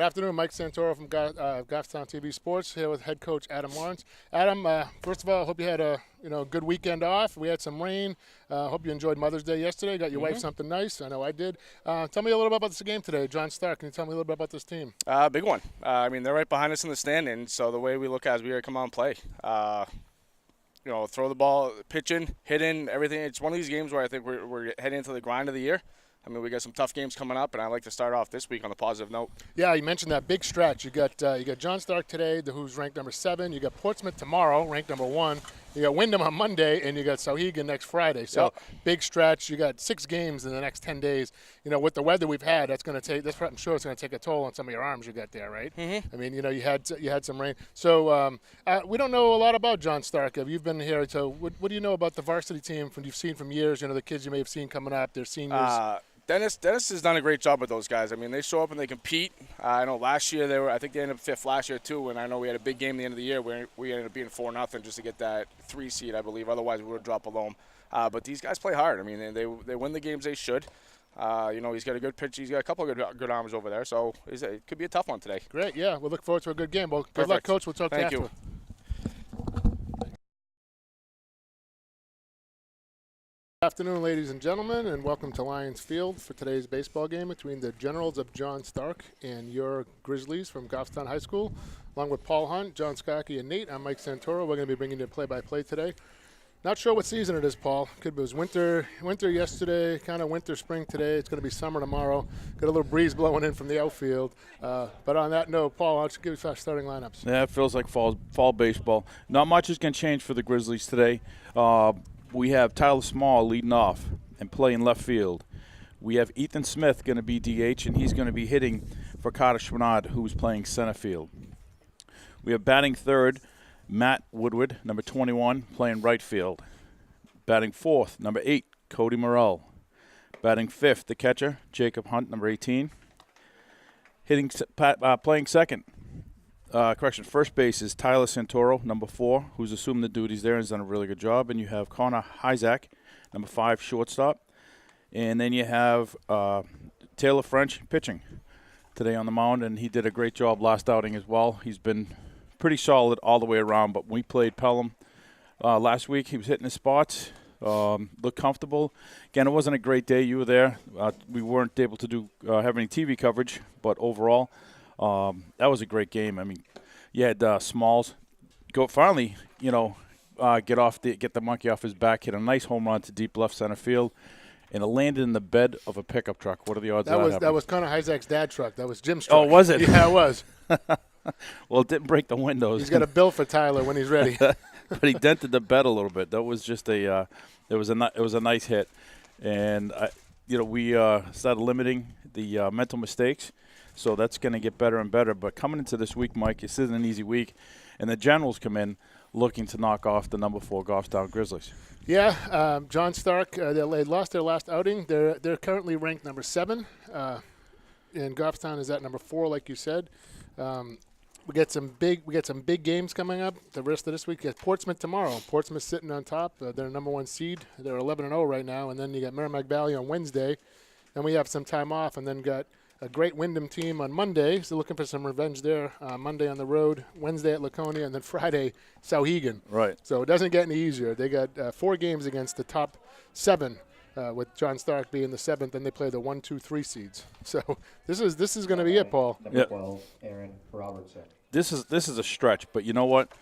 Good afternoon, Mike Santoro from Goffstown TV Sports here with head coach Adam Lawrence. Adam, first of all, I hope you had a good weekend off. We had some rain. Hope you enjoyed Mother's Day yesterday. Got your wife something nice. I know I did. Tell me a little bit about this game today. John Stark, can you tell me a little bit about this team? Big one. They're right behind us in the standing, so the way we look at it is we got to come out and play. Throw the ball, pitching, hitting, everything. It's one of these games where I think we're heading into the grind of the year. We got some tough games coming up, and I'd like to start off this week on a positive note. Yeah, you mentioned that big stretch. You got John Stark today, who's ranked number 7. You got Portsmouth tomorrow, ranked number 1. You got Wyndham on Monday, and you got Sauhegan next Friday. So big stretch. You got 6 games in the next 10 days. With the weather we've had, I'm sure it's going to take a toll on some of your arms you got there, right? You had some rain. So we don't know a lot about John Stark. You've been here. So what do you know about the varsity team you've seen from years? The kids you may have seen coming up, their seniors. Dennis has done a great job with those guys. They show up and they compete. I know last year I think they ended up 5th last year too, and I know we had a big game at the end of the year where we ended up being 4-0 just to get that 3 seed, I believe. Otherwise, we would drop below them. But these guys play hard. They win the games they should. He's got a good pitch. He's got a couple of good arms over there, so it could be a tough one today. Great, yeah. We'll look forward to a good game. Well, good luck, Coach. We'll talk to you after. Thank you. Good afternoon, ladies and gentlemen, and welcome to Lions Field for today's baseball game between the Generals of John Stark and your Grizzlies from Goffstown High School. Along with Paul Hunt, John Skokie, and Nate, I'm Mike Santoro. We're going to be bringing you play-by-play today. Not sure what season it is, Paul. It was winter yesterday, kind of winter, spring today. It's going to be summer tomorrow. Got a little breeze blowing in from the outfield. But on that note, Paul, why don't you give us our starting lineups? Yeah, it feels like fall baseball. Not much is going to change for the Grizzlies today. We have Tyler Small leading off and playing left field. We have Ethan Smith going to be DH, and he's going to be hitting for Carter Schwanad, who's playing center field. We have batting third, Matt Woodward, number 21, playing right field. Batting fourth, number 8, Cody Morrell. Batting fifth, the catcher, Jacob Hunt, number 18. Playing second. First base is Tyler Santoro, number 4, who's assumed the duties there and has done a really good job. And you have Connor Hyzak, number 5, shortstop. And then you have Taylor French pitching today on the mound, and he did a great job last outing as well. He's been pretty solid all the way around, but when we played Pelham last week, he was hitting his spots, looked comfortable. Again, it wasn't a great day. You were there. We weren't able to have any TV coverage, but overall, that was a great game. You had Smalls go finally, get the monkey off his back, hit a nice home run to deep left center field, and it landed in the bed of a pickup truck. What are the odds of that happening? That was Connor Hyzak's dad's truck. That was Jim's truck. Oh, was it? Yeah, it was. Well, it didn't break the windows. He's got a bill for Tyler when he's ready. But he dented the bed a little bit. That was just it was a nice hit, and we started limiting the mental mistakes, so that's going to get better and better. But coming into this week, Mike, this isn't an easy week, and the Generals come in looking to knock off the number 4 Goffstown Grizzlies. Yeah, John Stark, they lost their last outing. They're currently ranked number 7, and Goffstown is at number 4, like you said. We get some big games coming up. The rest of this week, you got Portsmouth tomorrow. Portsmouth sitting on top. They're number 1 seed. They're 11-0 right now. And then you got Merrimack Valley on Wednesday. And we have some time off. And then got a great Wyndham team on Monday. So looking for some revenge there. Monday on the road, Wednesday at Laconia, and then Friday, Sauhegan. Right. So it doesn't get any easier. They got 4 games against the top 7. With John Stark being the 7th, and they play the 1, 2, 3 seeds. So this is going to be it, Paul. Number 12, Aaron Robertson. This is a stretch, but you know what?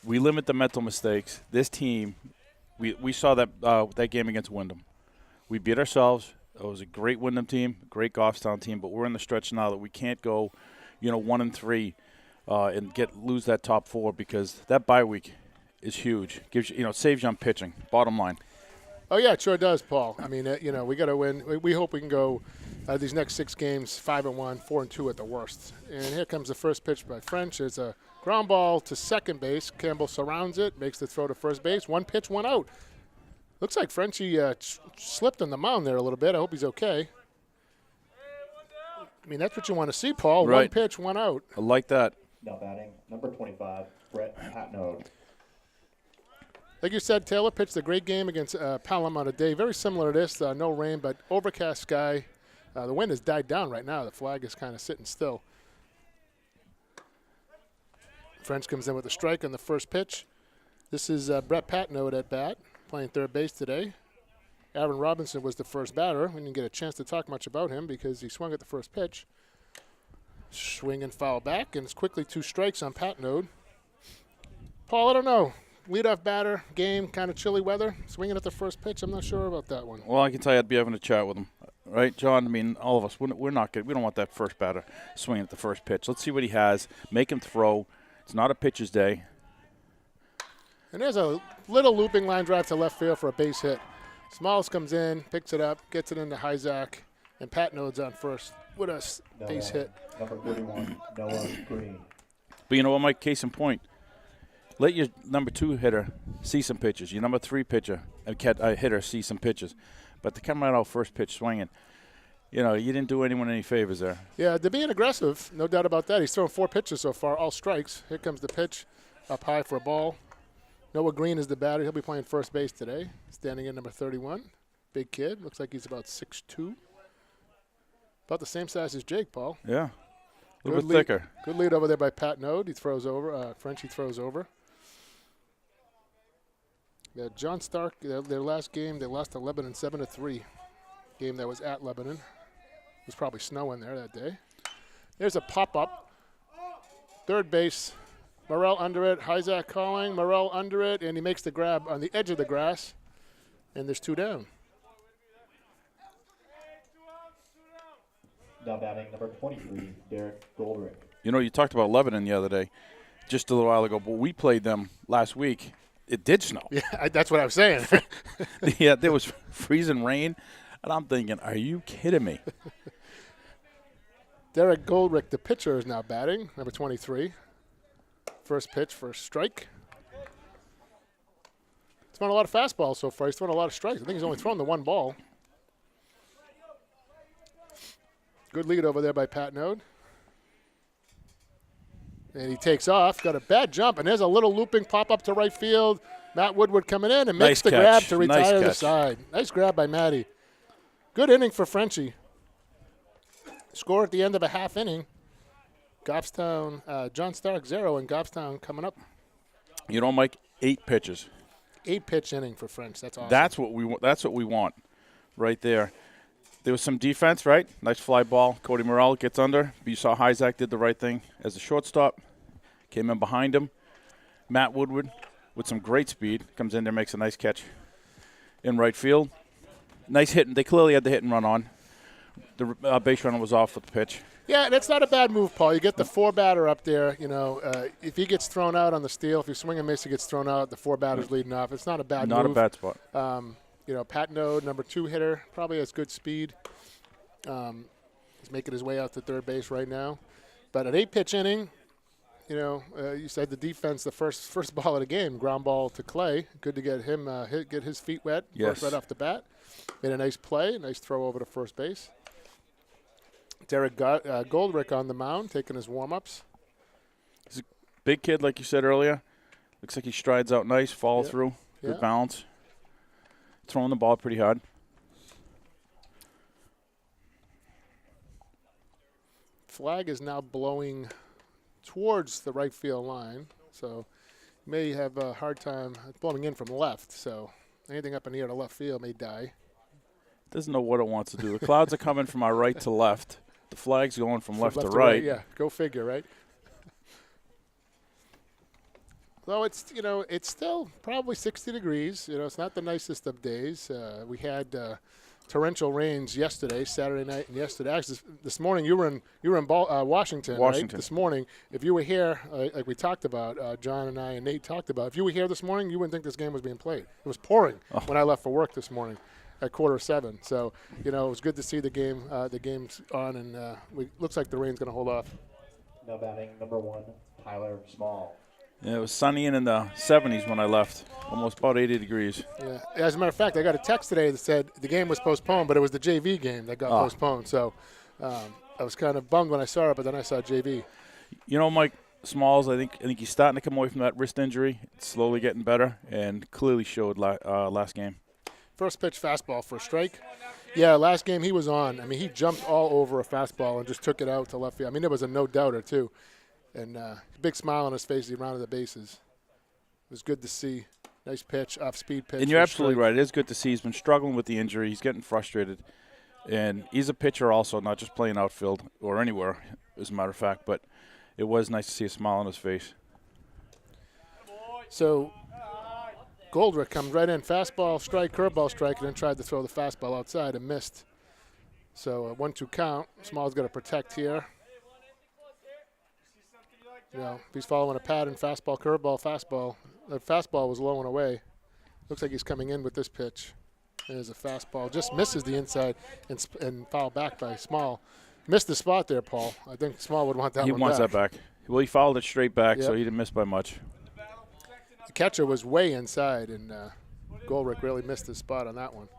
We limit the mental mistakes. This team, we saw that game against Wyndham. We beat ourselves. It was a great Wyndham team, great Goffstown team, but we're in the stretch now that we can't go, 1-3, and lose that top 4 because that bye week is huge. Gives you, saves you on pitching. Bottom line. Oh, yeah, it sure does, Paul. We got to win. We hope we can go these next 6 games 5-1, 4-2 at the worst. And here comes the first pitch by French. It's a ground ball to second base. Campbell surrounds it, makes the throw to first base. 1 pitch, 1 out. Looks like Frenchie slipped on the mound there a little bit. I hope he's okay. That's what you want to see, Paul. Right. 1 pitch, 1 out. I like that. Now batting, number 25, Brett Patnode. Like you said, Taylor pitched a great game against Pelham on a day very similar to this. No rain, but overcast sky. The wind has died down right now. The flag is kind of sitting still. French comes in with a strike on the first pitch. This is Brett Patnode at bat, playing third base today. Aaron Robinson was the first batter. We didn't get a chance to talk much about him because he swung at the first pitch. Swing and foul back, and it's quickly 2 strikes on Patnode. Paul, I don't know. Leadoff batter, game, kind of chilly weather. Swinging at the first pitch, I'm not sure about that one. Well, I can tell you I'd be having a chat with him. Right, John? I mean, all of us, we're not good. We don't want that first batter swinging at the first pitch. Let's see what he has. Make him throw. It's not a pitcher's day. And there's a little looping line drive to left field for a base hit. Smalls comes in, picks it up, gets it into Hyzak, and Patnode's on first with a base hit. Number 31, Noah Green. But you know what, Mike? Case in point. Let your number 2 hitter see some pitches. Your number 3 hitter see some pitches. But to come right out first pitch swinging, you didn't do anyone any favors there. Yeah, they're being aggressive, no doubt about that. He's thrown 4 pitches so far, all strikes. Here comes the pitch, up high for a ball. Noah Green is the batter. He'll be playing first base today, standing in number 31. Big kid, looks like he's about 6'2". About the same size as Jake, Paul. Yeah, a little Good bit thicker. Good lead over there by Patnode. He throws over. Frenchie throws over. Yeah, John Stark, their last game, they lost to Lebanon 7-3. Game that was at Lebanon. It was probably snowing there that day. There's a pop-up. Third base. Morrell under it. Hyzak calling. Morrell under it, and he makes the grab on the edge of the grass. And there's 2 down. Now batting number 23, Derek Goldrick. You talked about Lebanon the other day, just a little while ago, but we played them last week. It did snow. Yeah, that's what I was saying. Yeah, there was freezing rain, and I'm thinking, are you kidding me? Derek Goldrick, the pitcher, is now batting, number 23. First pitch for a strike. He's thrown a lot of fastballs so far. He's thrown a lot of strikes. I think he's only thrown the 1 ball. Good lead over there by Patnode. And he takes off. Got a bad jump, and there's a little looping pop-up to right field. Matt Woodward coming in and makes Nice the catch. grab to Nice retire the catch. side. Nice grab by Matty. Good inning for Frenchie. Score at the end of a half inning. Goffstown, John Stark 0, and Goffstown coming up. Mike, 8 pitches. 8-pitch inning for French. That's awesome. That's what we want right there. There was some defense, right? Nice fly ball. Cody Morrell gets under. But you saw Hyzak did the right thing as a shortstop. Came in behind him. Matt Woodward with some great speed comes in there, makes a nice catch in right field. Nice hit. They clearly had the hit and run on. The base runner was off with the pitch. Yeah, that's not a bad move, Paul. You get the 4-batter up there. If he gets thrown out on the steal, if you swing and miss, he gets thrown out. The 4 batters leading off. It's not a bad move. Not a bad spot. Patnode, number 2 hitter, probably has good speed. He's making his way out to third base right now. But an 8-pitch inning, you said the defense, the first ball of the game, ground ball to Clay. Good to get him get his feet wet Yes. right off the bat. Made a nice play, nice throw over to first base. Derek Goldrick on the mound, taking his warm-ups. He's a big kid, like you said earlier. Looks like he strides out nice, follow through, good Yeah. balance. Throwing the ball pretty hard. Flag is now blowing towards the right field line, so may have a hard time blowing in from left. So anything up in the air to left field may die. Doesn't know what it wants to do. The clouds are coming from our right to left. The flag's going from left to to right. Yeah, go figure, right? Well, it's still probably 60 degrees. It's not the nicest of days. We had torrential rains yesterday, Saturday night, and yesterday. Actually, this morning you were in Washington, right? This morning, if you were here, like we talked about, John and I and Nate talked about, if you were here this morning, you wouldn't think this game was being played. It was pouring when I left for work this morning at 6:45. So, it was good to see the game. The game's on, and looks like the rain's going to hold off. Now batting number 1, Tyler Small. Yeah, it was sunny and in the 70s when I left, almost about 80 degrees. Yeah. As a matter of fact, I got a text today that said the game was postponed, but it was the JV game that got postponed. So I was kind of bummed when I saw it, but then I saw JV. Mike Smalls, I think he's starting to come away from that wrist injury. It's slowly getting better, and clearly showed last game. First pitch fastball for a strike. Yeah, last game he was on. I mean, he jumped all over a fastball and just took it out to left field. I mean, it was a no-doubter, too. And big smile on his face as he rounded the bases. It was good to see. Nice pitch, off-speed pitch. And you're for a absolutely strike. right. It is good to see. He's been struggling with the injury. He's getting frustrated. And he's a pitcher also, not just playing outfield or anywhere, as a matter of fact. But it was nice to see a smile on his face. So Goldrick comes right in, fastball strike, curveball strike, and then tried to throw the fastball outside and missed. So a 1-2 count. Small's got to protect here. You know, if he's following a pattern, fastball, curveball, fastball. The fastball was low and away. Looks like he's coming in with this pitch. There's a fastball. Just misses the inside and fouled back by Small. Missed the spot there, Paul. I think Small would want that He one wants back. that back. Well, he fouled it straight back, so Yep. he didn't miss by much. The catcher was way inside, and Goldrick really missed his spot on that one.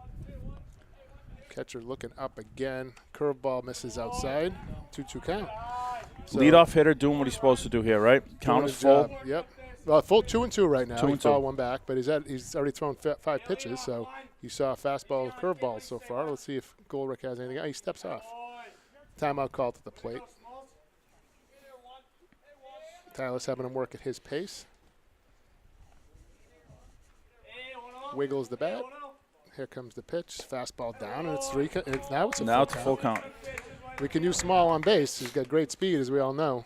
Catcher looking up again. Curveball misses outside. 2-2 count. So Leadoff hitter doing what he's supposed to do here, right? doing Count is his full. job. Yep. Well, full 2-2 right now. 2 He and fouled 2. one back, but he's already thrown 5 pitches, so you saw a fastball, curveball so far. Let's see if Goldrick has anything. Oh, he steps off. Timeout called to the plate. Tyler's having him work at his pace. Wiggles the bat. Here comes the pitch. Fastball down, and it's 3. Now it's a full count. We can use Small on base. He's got great speed, as we all know.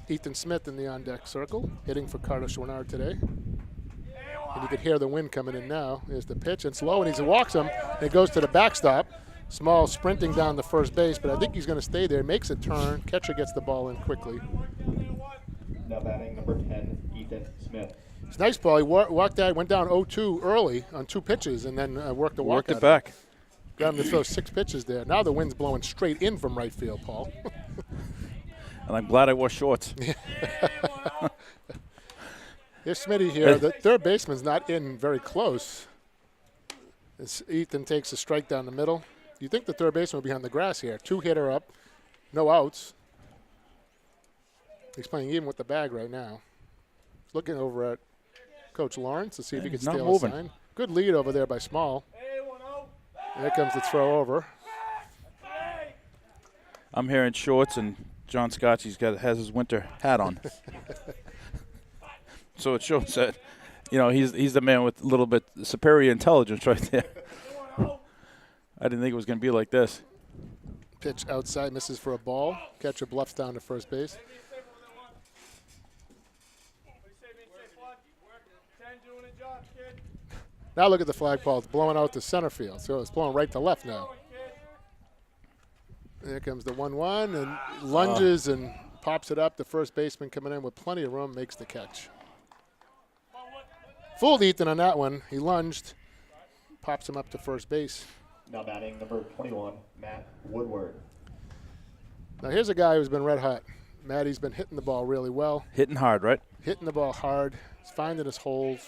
Ethan Smith in the on-deck circle, hitting for Carter Schwannard today. And you can hear the wind coming in now. There's the pitch. It's low, and he walks him. And it goes to the backstop. Small sprinting down the first base, but I think he's going to stay there. Makes a turn. Catcher gets the ball in quickly. Now batting number 10, Ethan Smith. It's a nice ball. He walked out, went down 0-2 early on 2 pitches, and then worked the walk. Worked it back. Got him to throw 6 pitches there. Now the wind's blowing straight in from right field, Paul. And I'm glad I wore shorts. Here's Smitty here. The third baseman's not in very close. Ethan takes a strike down the middle. You think the third baseman will be on the grass here. 2-hitter up, no outs. He's playing even with the bag right now. He's looking over at Coach Lawrence to see if he can He's not steal a moving. sign. Good lead over there by Small. There comes the throw over. I'm here in shorts, and John Scotchy's has his winter hat on. So it shows that, he's the man with a little bit superior intelligence right there. I didn't think it was going to be like this. Pitch outside, misses for a ball. Catcher bluffs down to first base. Now look at the flagpole. It's blowing out to center field. So it's blowing right to left now. There comes the 1-1 and lunges and pops it up. The first baseman coming in with plenty of room makes the catch. Fooled Ethan on that one. He lunged, pops him up to first base. Now batting number 21, Matt Woodward. Now here's a guy who's been red hot. Matty's been hitting the ball really well. Hitting hard, right? Hitting the ball hard. He's finding his holes.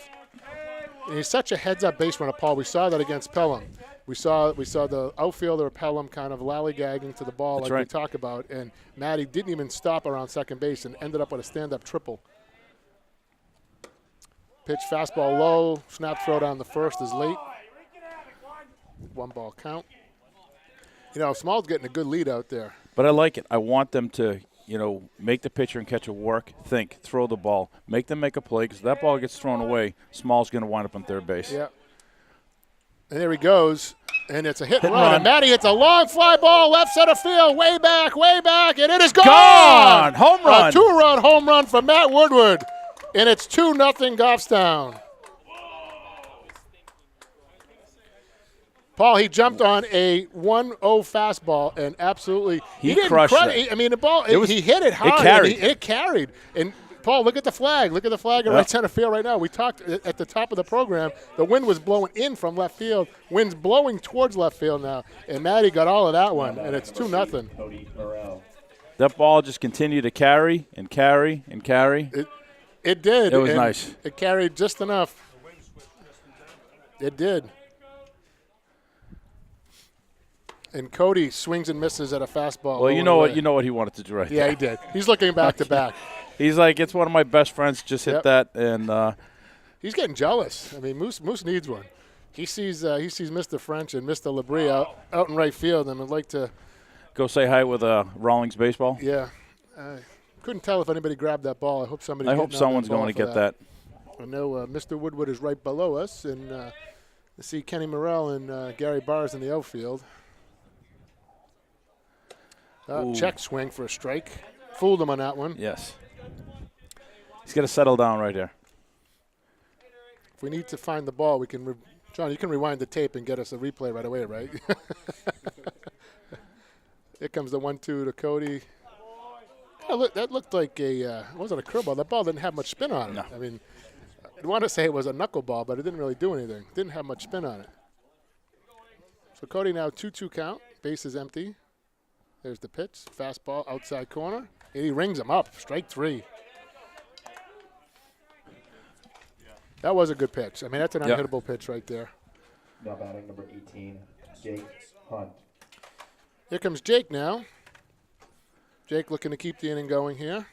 And he's such a heads-up base runner, Paul. We saw that against Pelham. We saw the outfielder Pelham kind of lollygagging to the ball That's like we right. talk about, and Matty didn't even stop around second base and ended up with a stand-up triple. Pitch fastball low, snap throw down the first is late. 1-ball count. Small's getting a good lead out there. But I like it. I want them to, make the pitcher and catcher work, think, throw the ball, make them make a play, because that ball gets thrown away, Small's going to wind up on third base. Yeah. And there he goes. And it's a hit and and run. run. And Matty hits a long fly ball left center field, way back, and it is gone! Gone! Home run! A 2-run home run from Matt Woodward. And it's 2-0 Goffstown. Paul, he jumped on a 1-0 fastball and absolutely He didn't crushed crush it. I mean, the ball It was- he hit it hard. carried. And it carried. And Paul, look at the flag. Look at the flag in right center field right now. We talked at the top of the program. The wind was blowing in from left field. Wind's blowing towards left field now. And Matty got all of that one. And it's 2-0. Cody Burrell. That ball just continued to carry and carry and carry. It did. It was and nice. It carried just enough. It did. And Cody swings and misses at a fastball. Well, you going know away. what he wanted to do right Yeah, there. he did. He's looking back to back. He's like, it's one of my best friends, just hit Yep. that, and He's getting jealous. I mean, Moose needs one. He sees Mr. French and Mr. Labrie out in right field, and would like to. go say hi with Rawlings Baseball. Yeah, couldn't tell if anybody grabbed that ball. I hope somebody. I hope someone's going to get that. I know Mr. Woodward is right below us, and I see Kenny Morrell and Gary Bars in the outfield. Ooh. Check swing for a strike. Fooled him on that one. Yes. He's got to settle down right there. If we need to find the ball, we can. John, you can rewind the tape and get us a replay right away, right? Here comes the 1-2 to Cody. Oh, look, that looked like it wasn't a curveball. That ball didn't have much spin on it. No. I mean, I want to say it was a knuckleball, but it didn't really do anything. Didn't have much spin on it. So Cody now 2-2 count. Base is empty. There's the pitch. Fastball outside corner. And he rings him up. Strike 3. That was a good pitch. I mean, that's an unhittable pitch right there. Now batting number 18, Jake Hunt. Here comes Jake now. Jake looking to keep the inning going here.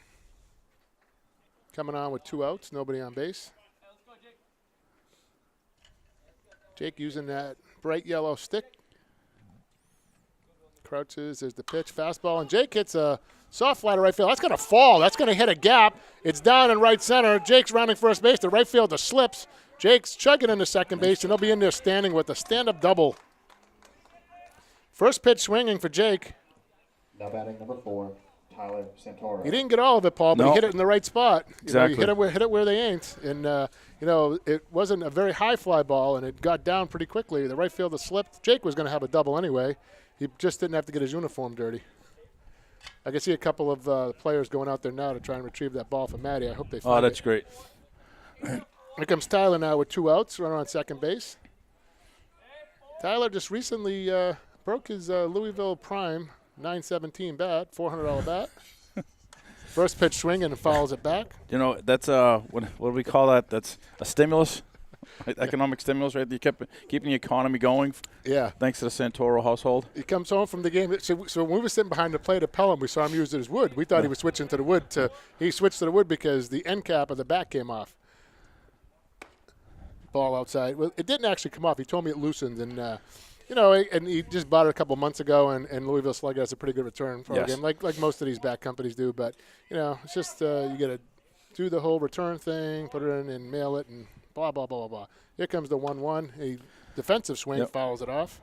Coming on with 2 outs, nobody on base. Jake using that bright yellow stick. Crouches, there's the pitch, fastball, and Jake hits a soft fly to right field. That's going to fall. That's going to hit a gap. It's down in right center. Jake's rounding first base. The right fielder slips. Jake's chugging into second base, and he'll be in there standing with a stand-up double. First pitch swinging for Jake. Now batting number 4, Tyler Santoro. He didn't get all of it, Paul, but he hit it in the right spot. Exactly. You hit it where they ain't. And, it wasn't a very high fly ball, and it got down pretty quickly. The right fielder slipped. Jake was going to have a double anyway. He just didn't have to get his uniform dirty. I can see a couple of players going out there now to try and retrieve that ball from Matty. I hope they find it. Oh, that's great. Here comes Tyler now with 2 outs, runner on second base. Tyler just recently broke his Louisville Prime 917 bat, $400 bat. First pitch swinging and fouls it back. You know, that's what do we call that? That's a stimulus, economic stimulus, right? You kept keeping the economy going. Yeah. Thanks to the Santoro household. He comes home from the game. So when we were sitting behind the plate at Pelham, we saw him use it as wood. We thought he was switching to the wood. He switched to the wood because the end cap of the bat came off. Ball outside. Well, it didn't actually come off. He told me it loosened, and and he just bought it a couple months ago. And Louisville Slugger has a pretty good return for a game, like most of these bat companies do. But it's just you got to do the whole return thing, put it in and mail it, and blah blah blah blah. Here comes the 1-1. A defensive swing fouls it off.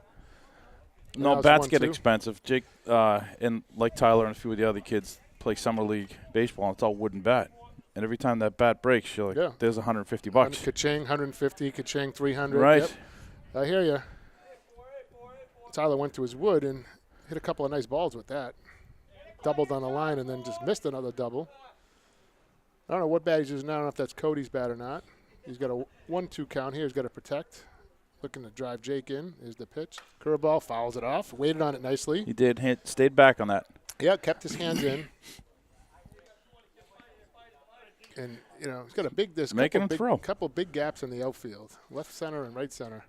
No, bats get expensive. Jake and like Tyler and a few of the other kids play summer league baseball, and it's all wooden bat. And every time that bat breaks, you're like, there's $150. Ka-ching, 150, ka-ching, 300. Right. Yep. I hear you. Tyler went to his wood and hit a couple of nice balls with that. Doubled on the line and then just missed another double. I don't know what bat he's using now. I don't know if that's Cody's bat or not. He's got a 1-2 count here. He's got to protect. Looking to drive Jake in. Here's the pitch. Curveball, fouls it off. Waited on it nicely. He did. Stayed back on that. Yeah, kept his hands in. And, he's got a couple big gaps in the outfield. Left center and right center.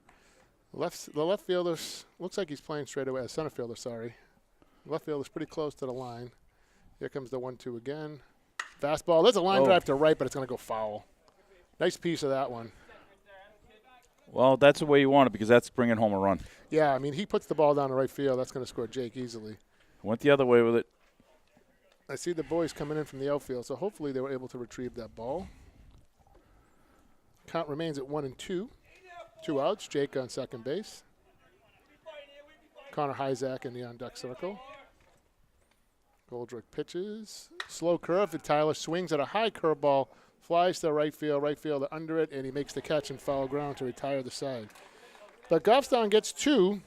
The left fielder looks like he's playing straight away. Center fielder, sorry. Left fielder's pretty close to the line. Here comes the 1-2 again. Fastball. There's a line drive to right, but it's going to go foul. Nice piece of that one. Well, that's the way you want it because that's bringing home a run. Yeah, I mean, he puts the ball down to right field. That's going to score Jake easily. Went the other way with it. I see the boys coming in from the outfield, so hopefully they were able to retrieve that ball. Count remains at 1-2. 2 outs. Jake on second base. Connor Hyzak in the on-deck circle. Goldrick pitches. Slow curve. And Tyler swings at a high curveball. Flies to right field. Right fielder under it, and he makes the catch in foul ground to retire the side. But Goffstown gets 2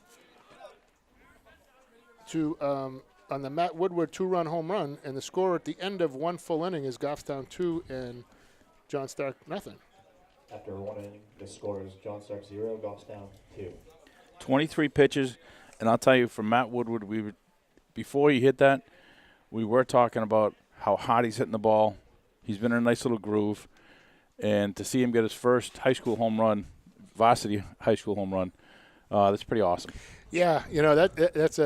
on the Matt Woodward 2-run home run, and the score at the end of 1 full inning is Goffstown 2 and John Stark nothing. After 1 inning, the score is John Stark 0, Goffstown 2. 23 pitches, and I'll tell you, from Matt Woodward, before he hit that, we were talking about how hard he's hitting the ball. He's been in a nice little groove, and to see him get his first high school home run, varsity high school home run, that's pretty awesome. Yeah, that's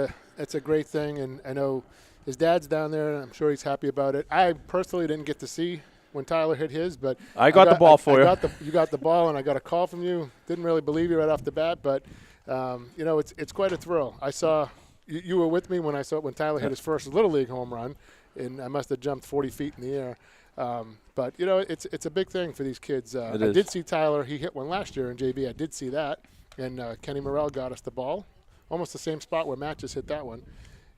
a great thing, and I know his dad's down there, and I'm sure he's happy about it. I personally didn't get to see when Tyler hit his, but I got the ball for you. You got the ball, and I got a call from you. Didn't really believe you right off the bat, but it's quite a thrill. I saw you were with me when Tyler hit his first Little League home run, and I must have jumped 40 feet in the air. But you know, it's a big thing for these kids. I is. did see Tyler; he hit one last year in JV. I did see that, and Kenny Morrell got us the ball, almost the same spot where Matt just hit that one.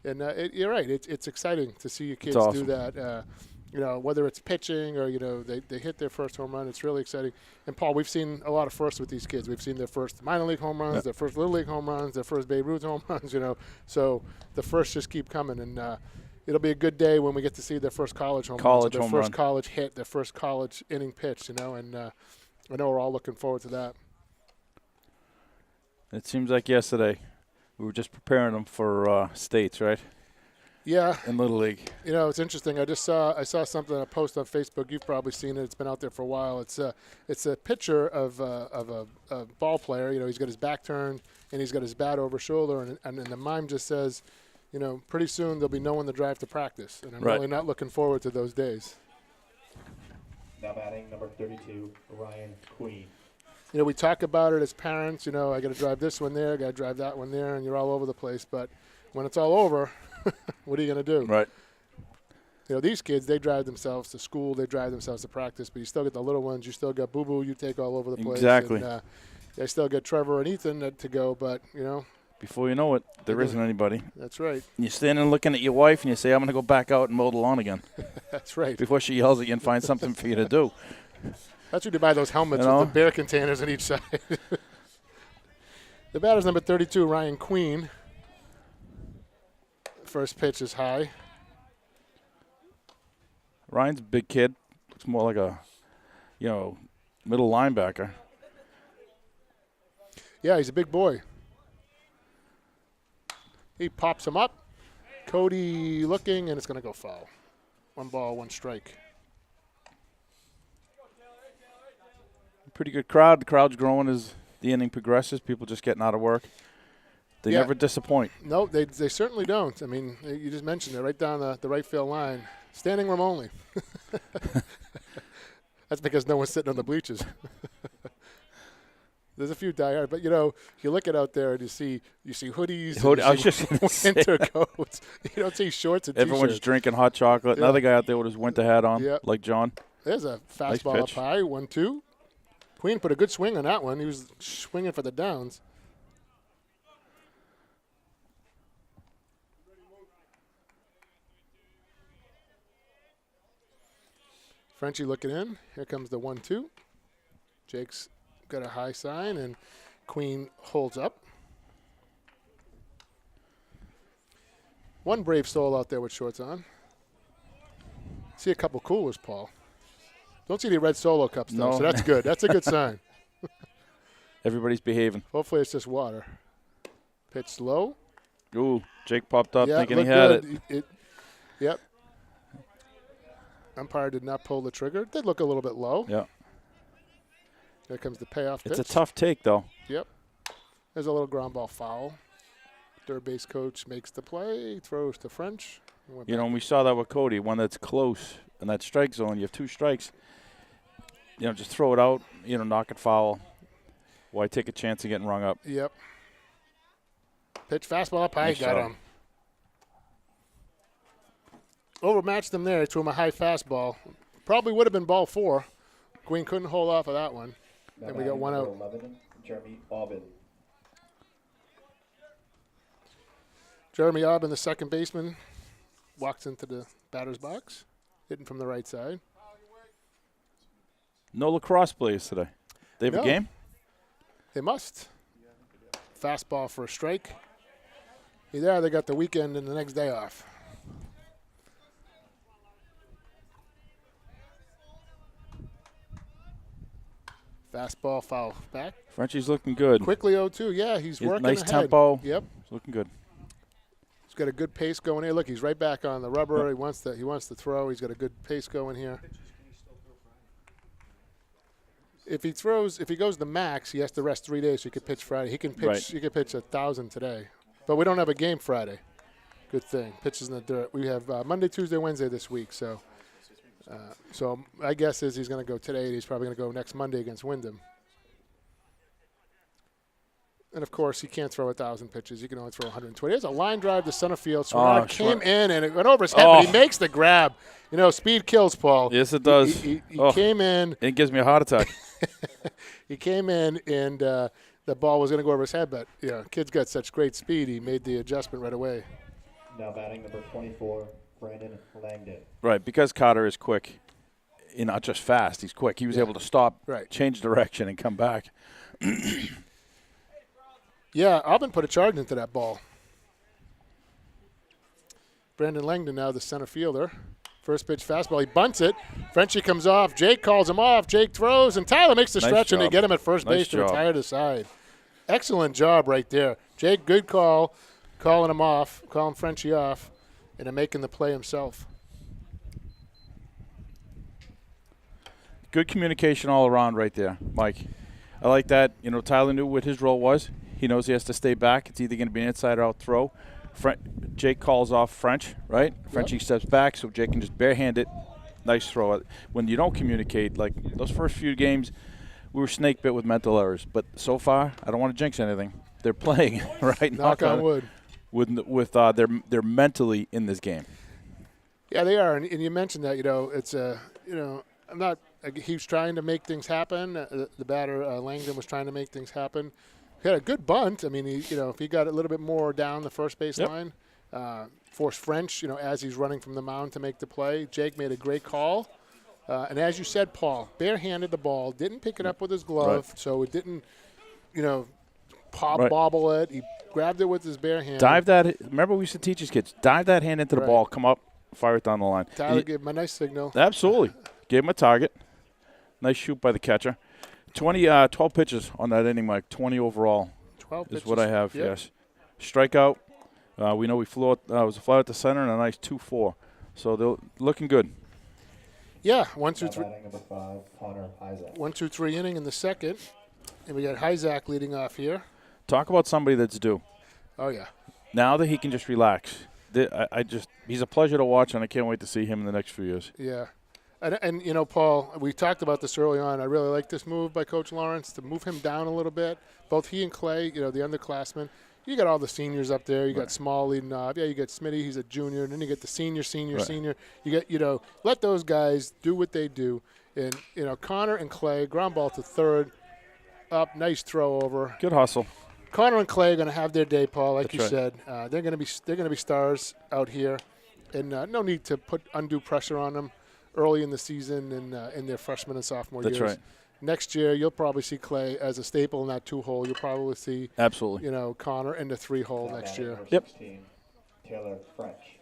And you're right; it's exciting to see your kids awesome. do that. You know, whether it's pitching or, you know, they hit their first home run, it's really exciting. And, Paul, we've seen a lot of firsts with these kids. We've seen their first minor league home runs, their first Little League home runs, their first Babe Ruth home runs, you know. So the firsts just keep coming. And it'll be a good day when we get to see their first college home runs, their first college hit, their first college inning pitch, you know. And I know we're all looking forward to that. It seems like yesterday we were just preparing them for states, right? Yeah. In Little League. You know, it's interesting. I saw something, a post on Facebook. You've probably seen it. It's been out there for a while. It's a picture of a ball player. You know, he's got his back turned and he's got his bat over his shoulder, and the mime just says, you know, pretty soon there'll be no one to drive to practice, and I'm really not looking forward to those days. Now batting number 32, Ryan Queen. You know, we talk about it as parents. You know, I got to drive this one there, I got to drive that one there, and you're all over the place. But when it's all over, what are you going to do? Right. You know, these kids, they drive themselves to school, they drive themselves to practice, but you still get the little ones. You still got Boo Boo you take all over the place. Exactly. And, I still get Trevor and Ethan to go, but, you know. Before you know it, there isn't anybody. That's right. And you're standing looking at your wife and you say, I'm going to go back out and mow the lawn again. That's right. Before she yells at you and finds something for you to do. That's when you buy those helmets You know? with the bear containers on each side. The batter's number 32, Ryan Queen. First pitch is high. Ryan's a big kid. Looks more like a, you know, middle linebacker. Yeah, he's a big boy. He pops him up. Cody looking, and it's going to go foul. 1 ball, 1 strike. Pretty good crowd. The crowd's growing as the inning progresses. People just getting out of work. They never disappoint. No, they certainly don't. I mean, you just mentioned it right down the right field line. Standing room only. That's because no one's sitting on the bleachers. There's a few diehard, but you know, you look at out there and you see hoodies, I was just gonna say winter coats. You don't see shorts and everyone's t-shirts. drinking hot chocolate. Yeah. Another guy out there with his winter hat on, like John. There's a Nice fastball up pitch. high, 1-2. Queen put a good swing on that one. He was swinging for the downs. Frenchie looking in. Here comes the 1-2. Jake's got a high sign, and Queen holds up. One brave soul out there with shorts on. See a couple coolers, Paul. Don't see any red Solo cups, though, No. so that's good. That's a good sign. Everybody's behaving. Hopefully it's just water. Pitch low. Ooh, Jake popped up Yeah, thinking he looked had good. it. Yep. Umpire did not pull the trigger. Did look a little bit low. Yeah. There comes the payoff pitch. It's a tough take, though. Yep. There's a little ground ball foul. Third base coach makes the play, throws to French. You know, and we saw that with Cody. One that's close in that strike zone. You have 2 strikes. You know, just throw it out. You know, knock it foul. Why take a chance of getting rung up? Yep. Pitch fastball up high. Nice Got job. him. Overmatched him there. He threw him a high fastball. Probably would have been ball 4. Queen couldn't hold off of that one. Now And we got batting one number out. 11, Jeremy Aubin. Jeremy Aubin, the second baseman, walks into the batter's box, hitting from the right side. No lacrosse players today. They have No. a game? They must. Fastball for a strike. Either they got the weekend and the next day off. Fastball foul back. Frenchie's looking good. Quickly 0-2. Yeah, he's working Nice ahead. tempo. Yep. It's looking good. He's got a good pace going here. Look, he's right back on the rubber. He wants to throw. He's got a good pace going here. If he goes the max, he has to rest 3 days so he could pitch Friday. He can pitch. Right. He could pitch 1,000 today, but we don't have a game Friday. Good thing. Pitches in the dirt. We have Monday, Tuesday, Wednesday this week. So my guess is he's going to go today. And he's probably going to go next Monday against Wyndham. And, of course, he can't throw 1,000 pitches. He can only throw 120. There's a line drive to center field. Swarnard came in, and it went over his head, but he makes the grab. You know, speed kills, Paul. Yes, it does. He came in. It gives me a heart attack. He came in, and the ball was going to go over his head, but, you know, kid's got such great speed, he made the adjustment right away. Now batting number 24, Brandon Langdon. Right, because Carter is quick, not just fast, he's quick. He was able to stop, change direction, and come back. Yeah, Albin put a charge into that ball. Brandon Langdon now the center fielder. First pitch fastball. He bunts it. Frenchie comes off. Jake calls him off. Jake throws, and Tyler makes the stretch, and they get him at first base to retire the side. Excellent job right there. Jake, good call, calling him off, calling Frenchie off, and then making the play himself. Good communication all around right there, Mike. I like that. You know, Tyler knew what his role was. He knows he has to stay back. It's either going to be an inside or out throw. Jake calls off French, right? Frenchie steps back so Jake can just barehand it. Nice throw. When you don't communicate, like those first few games, we were snake bit with mental errors. But so far, I don't want to jinx anything. They're playing, right? Knock on wood. They're mentally in this game. Yeah, they are. And you mentioned that, you know, it's I'm not – he was trying to make things happen. The batter, Langdon, was trying to make things happen. He had a good bunt. I mean, if he got a little bit more down the first base line, forced French, as he's running from the mound to make the play. Jake made a great call. And as you said, Paul, barehanded the ball, didn't pick it up with his glove, so it didn't, bobble it. He grabbed it with his bare hand. Remember we used to teach his kids, dive that hand into the ball, come up, fire it down the line. Tyler gave him a nice signal. Absolutely. Gave him a target. Nice shoot by the catcher. 12 pitches on that inning, Mike. 20 overall 12 is pitches. what I have, yes. Strikeout. We know we flew out. It was a fly at the center and a nice 2-4. So they're looking good. Yeah, 1, 2, 3. Batting number 5, Connor Isaac. 1, 2, 3 inning in the second. And we got Hyzak leading off here. Talk about somebody that's due. Oh, yeah. Now that he can just relax. He's a pleasure to watch, and I can't wait to see him in the next few years. Yeah. And Paul, we talked about this early on. I really like this move by Coach Lawrence to move him down a little bit. Both he and Clay, the underclassmen. You got all the seniors up there. You got Small leading off. Yeah, you got Smitty. He's a junior. And then you get the senior. You get, let those guys do what they do. And, Connor and Clay, ground ball to third, up, nice throw over. Good hustle. Connor and Clay are going to have their day, Paul, like That's you right. said. They're going to be stars out here. And no need to put undue pressure on them early in the season and in their freshman and sophomore years. That's right. Next year, you'll probably see Clay as a staple in that 2-hole. You'll probably see, Absolutely. Connor in the 3-hole next year. Yep. 16, Taylor French.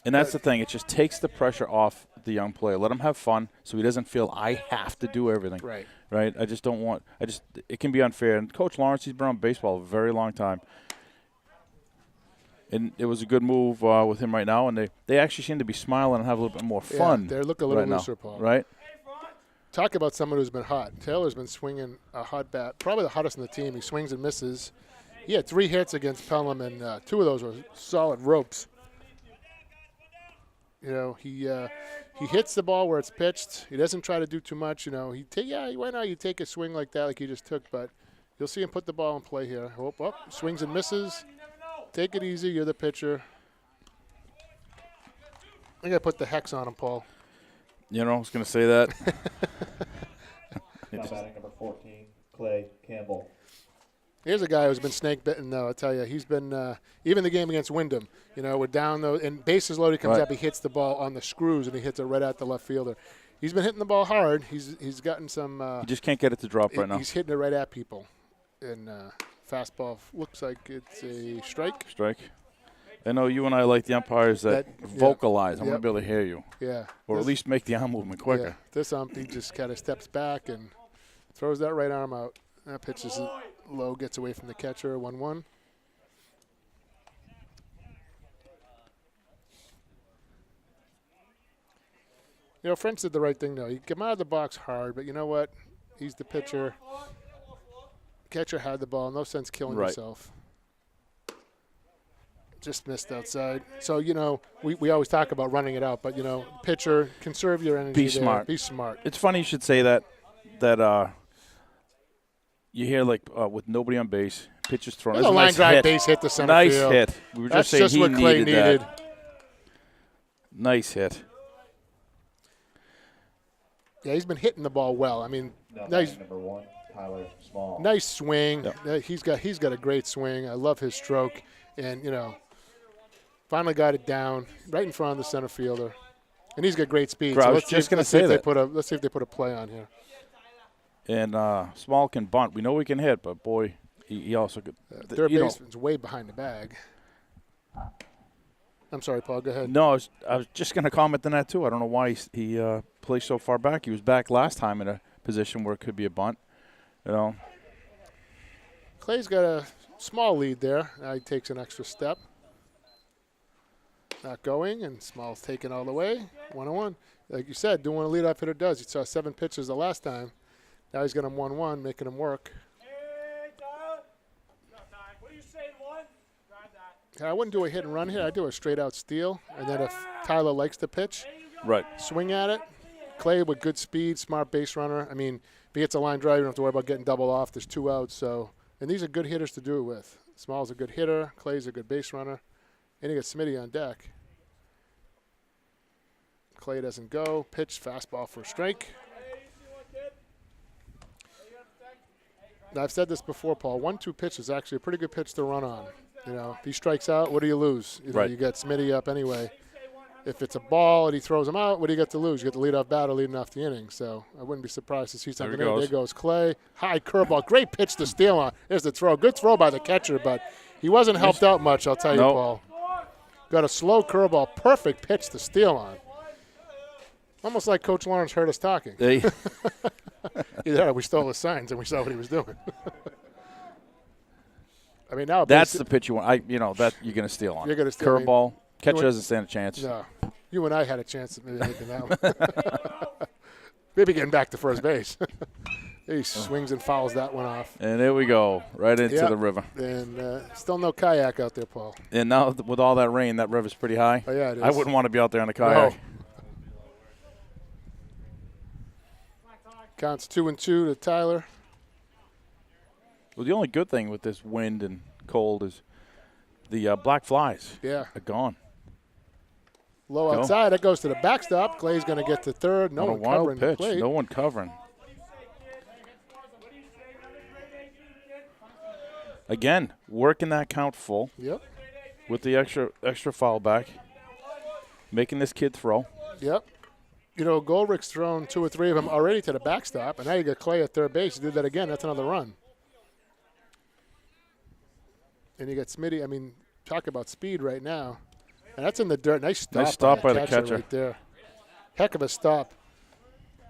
And that's the thing. It just takes the pressure off the young player. Let him have fun so he doesn't feel I have to do everything. Right? I just don't want – it can be unfair. And Coach Lawrence, he's been on baseball a very long time. And it was a good move with him right now. And they actually seem to be smiling and have a little bit more fun. They look a little right looser, now, Paul. Right? Talk about someone who's been hot. Taylor's been swinging a hot bat, probably the hottest in the team. He swings and misses. He had 3 hits against Pelham, and 2 of those were solid ropes. He hits the ball where it's pitched. He doesn't try to do too much. Why not you take a swing like that, like he just took? But you'll see him put the ball in play here. Swings and misses. Take it easy. You're the pitcher. I got to put the hex on him, Paul. I was going to say that. Now batting number 14, Clay Campbell. Here's a guy who's been snake bitten, though. I tell you, he's been even the game against Wyndham. We're down though, and bases loaded. Comes up, he hits the ball on the screws, and he hits it right at the left fielder. He's been hitting the ball hard. He's gotten some. You just can't get it to drop right now. He's hitting it right at people, and fastball looks like it's a strike. I know you and I like the umpires that vocalize. I want to be able to hear you. Yeah. Or at least make the arm movement quicker. Yeah. This he just kind of steps back and throws that right arm out. That pitch is low, gets away from the catcher, 1-1. French did the right thing, though. He came out of the box hard, but you know what? He's the pitcher. Catcher had the ball. No sense killing yourself. Just missed outside. So, we always talk about running it out, but, pitcher, conserve your energy. Be smart. Be smart. It's funny you should say that you hear like with nobody on base, pitches thrown. There's That's a line nice drive hit. base hit to center Nice field. hit. We were That's just saying just he what Clay needed. that. Nice hit. Yeah, he's been hitting the ball well. I mean, Now nice, batting number 1, Tyler Small. nice swing. Yep. He's got a great swing. I love his stroke, and finally got it down right in front of the center fielder, and he's got great speed. I So was let's just see, gonna let's see say if they that. let's see if they put a play on here. And Small can bunt. We know he can hit, but boy, he also could. Third you know, baseman's way behind the bag. I'm sorry, Paul. Go ahead. No, I was just going to comment on that too. I don't know why he plays so far back. He was back last time in a position where it could be a bunt. Clay's got a small lead there. Now he takes an extra step. Not going, and Small's taken all the way. 1-1. Like you said, doing what a leadoff hitter does. You saw 7 pitches the last time. Now he's got him 1-1, making him work. I wouldn't do a hit and run here. I'd do a straight out steal. And then if Tyler likes to pitch, Right. swing at it. Clay with good speed, smart base runner. I mean, if he gets a line drive, you don't have to worry about getting double off. There's 2 outs. And these are good hitters to do it with. Small's a good hitter. Clay's a good base runner. And you got Smitty on deck. Clay doesn't go. Pitch, fastball for a strike. Now, I've said this before, Paul. 1-2 pitch is actually a pretty good pitch to run on. If he strikes out, what do you lose? Right. You got Smitty up anyway. If it's a ball and he throws him out, what do you get to lose? You get the leadoff batter leading off the inning. So I wouldn't be surprised to see something There he there. goes. There goes Clay. High curveball. Great pitch to steal on. There's the throw. Good throw by the catcher, but he wasn't helped out much, I'll tell you, Nope. Paul. Got a slow curveball. Perfect pitch to steal on. Almost like Coach Lawrence heard us talking. They, Either we stole his signs and we saw what he was doing. I mean, now that's the pitch you want. That you're going to steal on. You're gonna steal, I mean, Curveball. Catcher want- doesn't stand a chance. No. You and I had a chance at maybe making that one. Maybe getting back to first base. He swings and fouls that one off. And there we go, right into Yep. the river. And still no kayak out there, Paul. And now with all that rain, that river's pretty high. Oh, yeah, it is. I wouldn't want to be out there on a kayak. No. Counts 2-2 to Tyler. Well, the only good thing with this wind and cold is the black flies Yeah. are gone. Low Go. outside. That goes to the backstop. Clay's going to get to third. No On a one wild covering the pitch. plate. No one covering. Again, working that count full Yep. with the extra foul back, making this kid throw. Yep. Goldrick's thrown 2 or 3 of them already to the backstop, and now you got Clay at third base. He did that again. That's another run. And you got Smitty. I mean, talk about speed right now. And that's in the dirt. Nice stop by the catcher. right there. Heck of a stop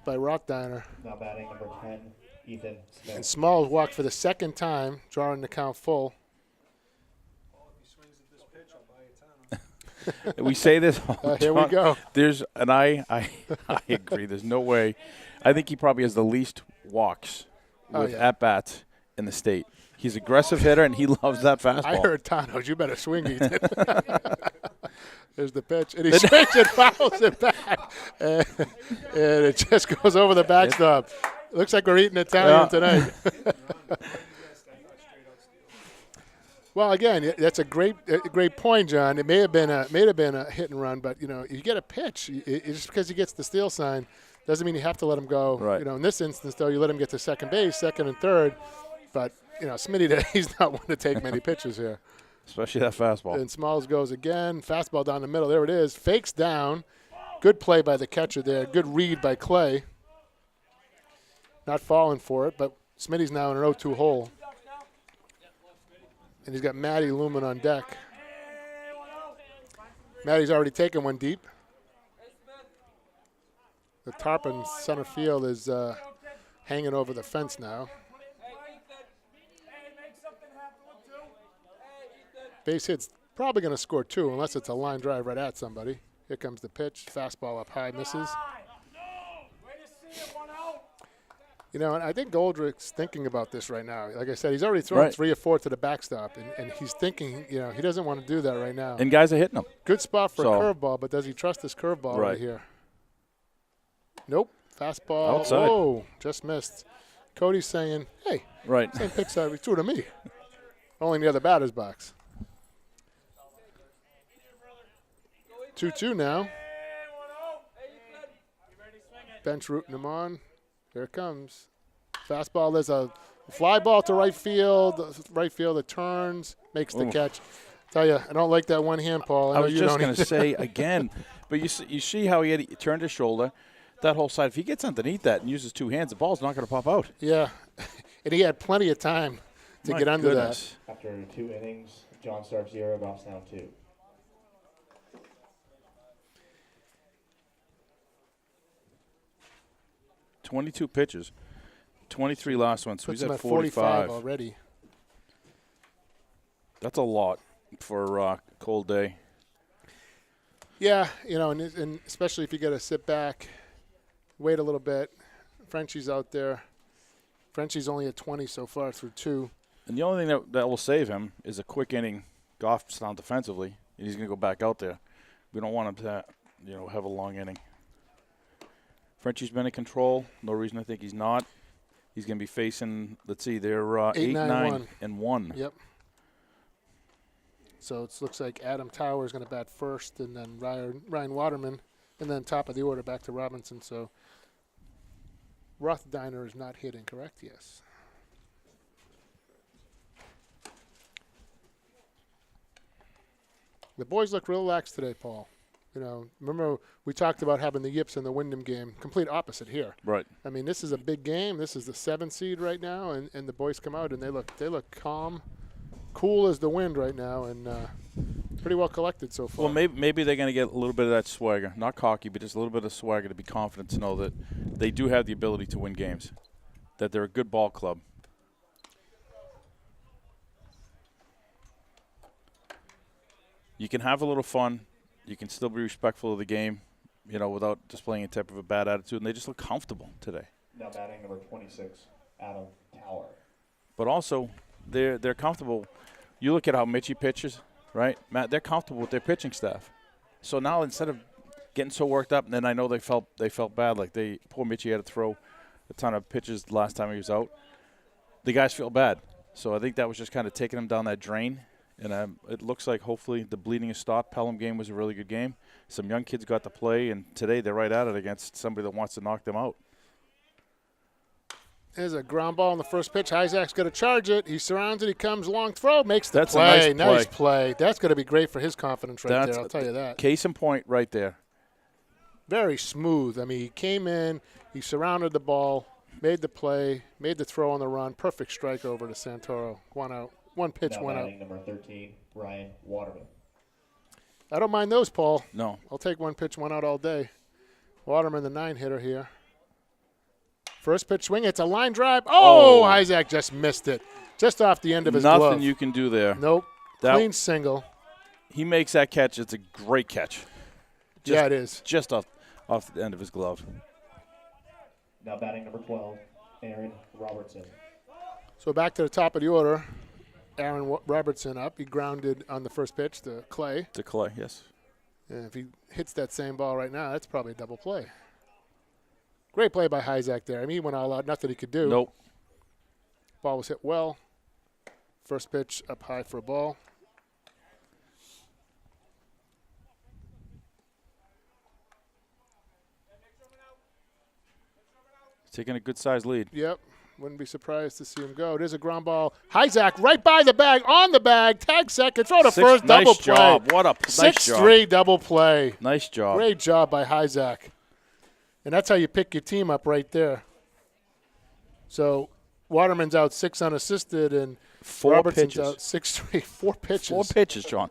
by Rockdiner. Now batting number 10, Ethan And Smith. Smalls walked for the second time, drawing the count full. We say this all the Here we time. go. I agree. There's no way. I think he probably has the least walks Oh, with yeah. at-bats in the state. He's a aggressive hitter, and he loves that fastball. I heard Tano's. You better swing, Ethan. There's the pitch. And he swings and fouls it back. And it just goes over the backstop. Looks like we're eating Italian tonight. Well, again, that's a great point, John. It may have been a hit and run, but you get a pitch. Just because he gets the steal sign doesn't mean you have to let him go. Right. In this instance, though, you let him get to second base, second and third. But Smitty, he's not one to take many pitches here. Especially that fastball. And Smalls goes again. Fastball down the middle. There it is. Fakes down. Good play by the catcher there. Good read by Clay. Not falling for it, but Smitty's now in an 0-2 hole. And he's got Matty looming on deck. Matty's already taken one deep. The tarp in center field is hanging over the fence now. Base hit's probably going to score 2 unless it's a line drive right at somebody. Here comes the pitch. Fastball up high, misses. And I think Goldrick's thinking about this right now. Like I said, he's already thrown Right. 3 or 4 to the backstop, and he's thinking, he doesn't want to do that right now. And guys are hitting him. Good spot for So- a curveball, but does he trust this curveball right Right. here? Nope. Fastball. Outside. Oh, just missed. Cody's saying, hey, Right. same pitch that he threw to me. Only in the other batter's box. 2-2 now. Bench rooting him on. Here it comes. Fastball. There's a fly ball to right field. Right fielder turns, makes the Oof. catch. Tell you, I don't like that one hand, Paul. I know was you just don't going to either. say again, but you see how he turned his shoulder, that whole side. If he gets underneath that and uses two hands, the ball's not going to pop out. Yeah, and he had plenty of time to My get under goodness. After 2 innings, John Stark 0, Goffstown 2. 22 pitches, 23 last one, that. so Puts he's him at at 45 45. already. That's a lot for a cold day. Yeah, and especially if you got to sit back, wait a little bit. Frenchie's out there. Frenchie's only at 20 so far through 2. And the only thing that will save him is a quick inning Goffstown defensively, and he's going to go back out there. We don't want him to, have a long inning. Frenchie's been in control. No reason to think he's not. He's going to be facing, let's see, they're 8-9-1. Yep. So it looks like Adam Tower is going to bat first, and then Ryan Waterman, and then top of the order back to Robinson. So Rothsteiner is not hitting, correct? Yes. The boys look relaxed today, Paul. Remember we talked about having the yips in the Wyndham game. Complete opposite here. Right. I mean, this is a big game. This is the 7th seed right now, and the boys come out and they look calm, cool as the wind right now, and pretty well collected so far. Well, maybe they're going to get a little bit of that swagger. Not cocky, but just a little bit of swagger to be confident to know that they do have the ability to win games, that they're a good ball club. You can have a little fun. You can still be respectful of the game, without displaying a type of a bad attitude, and they just look comfortable today. Now batting number 26, Adam Tower. But also, they're comfortable. You look at how Mitchie pitches, right? Matt, they're comfortable with their pitching staff. So now instead of getting so worked up, and then I know they felt bad, like poor Mitchie had to throw a ton of pitches the last time he was out. The guys feel bad. So I think that was just kind of taking them down that drain. And it looks like hopefully the bleeding has stopped. Pelham game was a really good game. Some young kids got to play, and today they're right at it against somebody that wants to knock them out. There's a ground ball on the first pitch. Isaac's going to charge it. He surrounds it. He comes long throw, makes the That's a play. nice play. That's going to be great for his confidence right That's there. I'll tell you that. Case in point right there. Very smooth. I mean, he came in, he surrounded the ball, made the play, made the throw on the run. Perfect strike over to Santoro. 1 out. One pitch, Now 1 out. batting number 13, Ryan Waterman. I don't mind those, Paul. No. I'll take 1 pitch, 1 out all day. Waterman, the 9-hitter here. First pitch swing. It's a line drive. Oh, Isaac just missed it. Just off the end of his glove. Nothing you can do there. Nope. That- Clean single. He makes that catch. It's a great catch. Yeah, it is. Just off the end of his glove. Now batting number 12, Aaron Robertson. So back to the top of the order. Aaron Robertson up. He grounded on the first pitch to Clay. To Clay, yes. And if he hits that same ball right now, that's probably a double play. Great play by Isaac there. I mean, he went all out. Nothing he could do. Nope. Ball was hit well. First pitch up high for a ball. He's taking a good-sized lead. Yep. Wouldn't be surprised to see him go. There's a ground ball. Isaac right by the bag, on the bag, tag second, throw to first, double nice play. job. What a nice job. 6-3 double play. Nice job. Great job by Isaac. And that's how you pick your team up right there. So Waterman's out 6 unassisted, and 4 Robertson's pitches. out 6-3, 4 pitches. 4 pitches, John.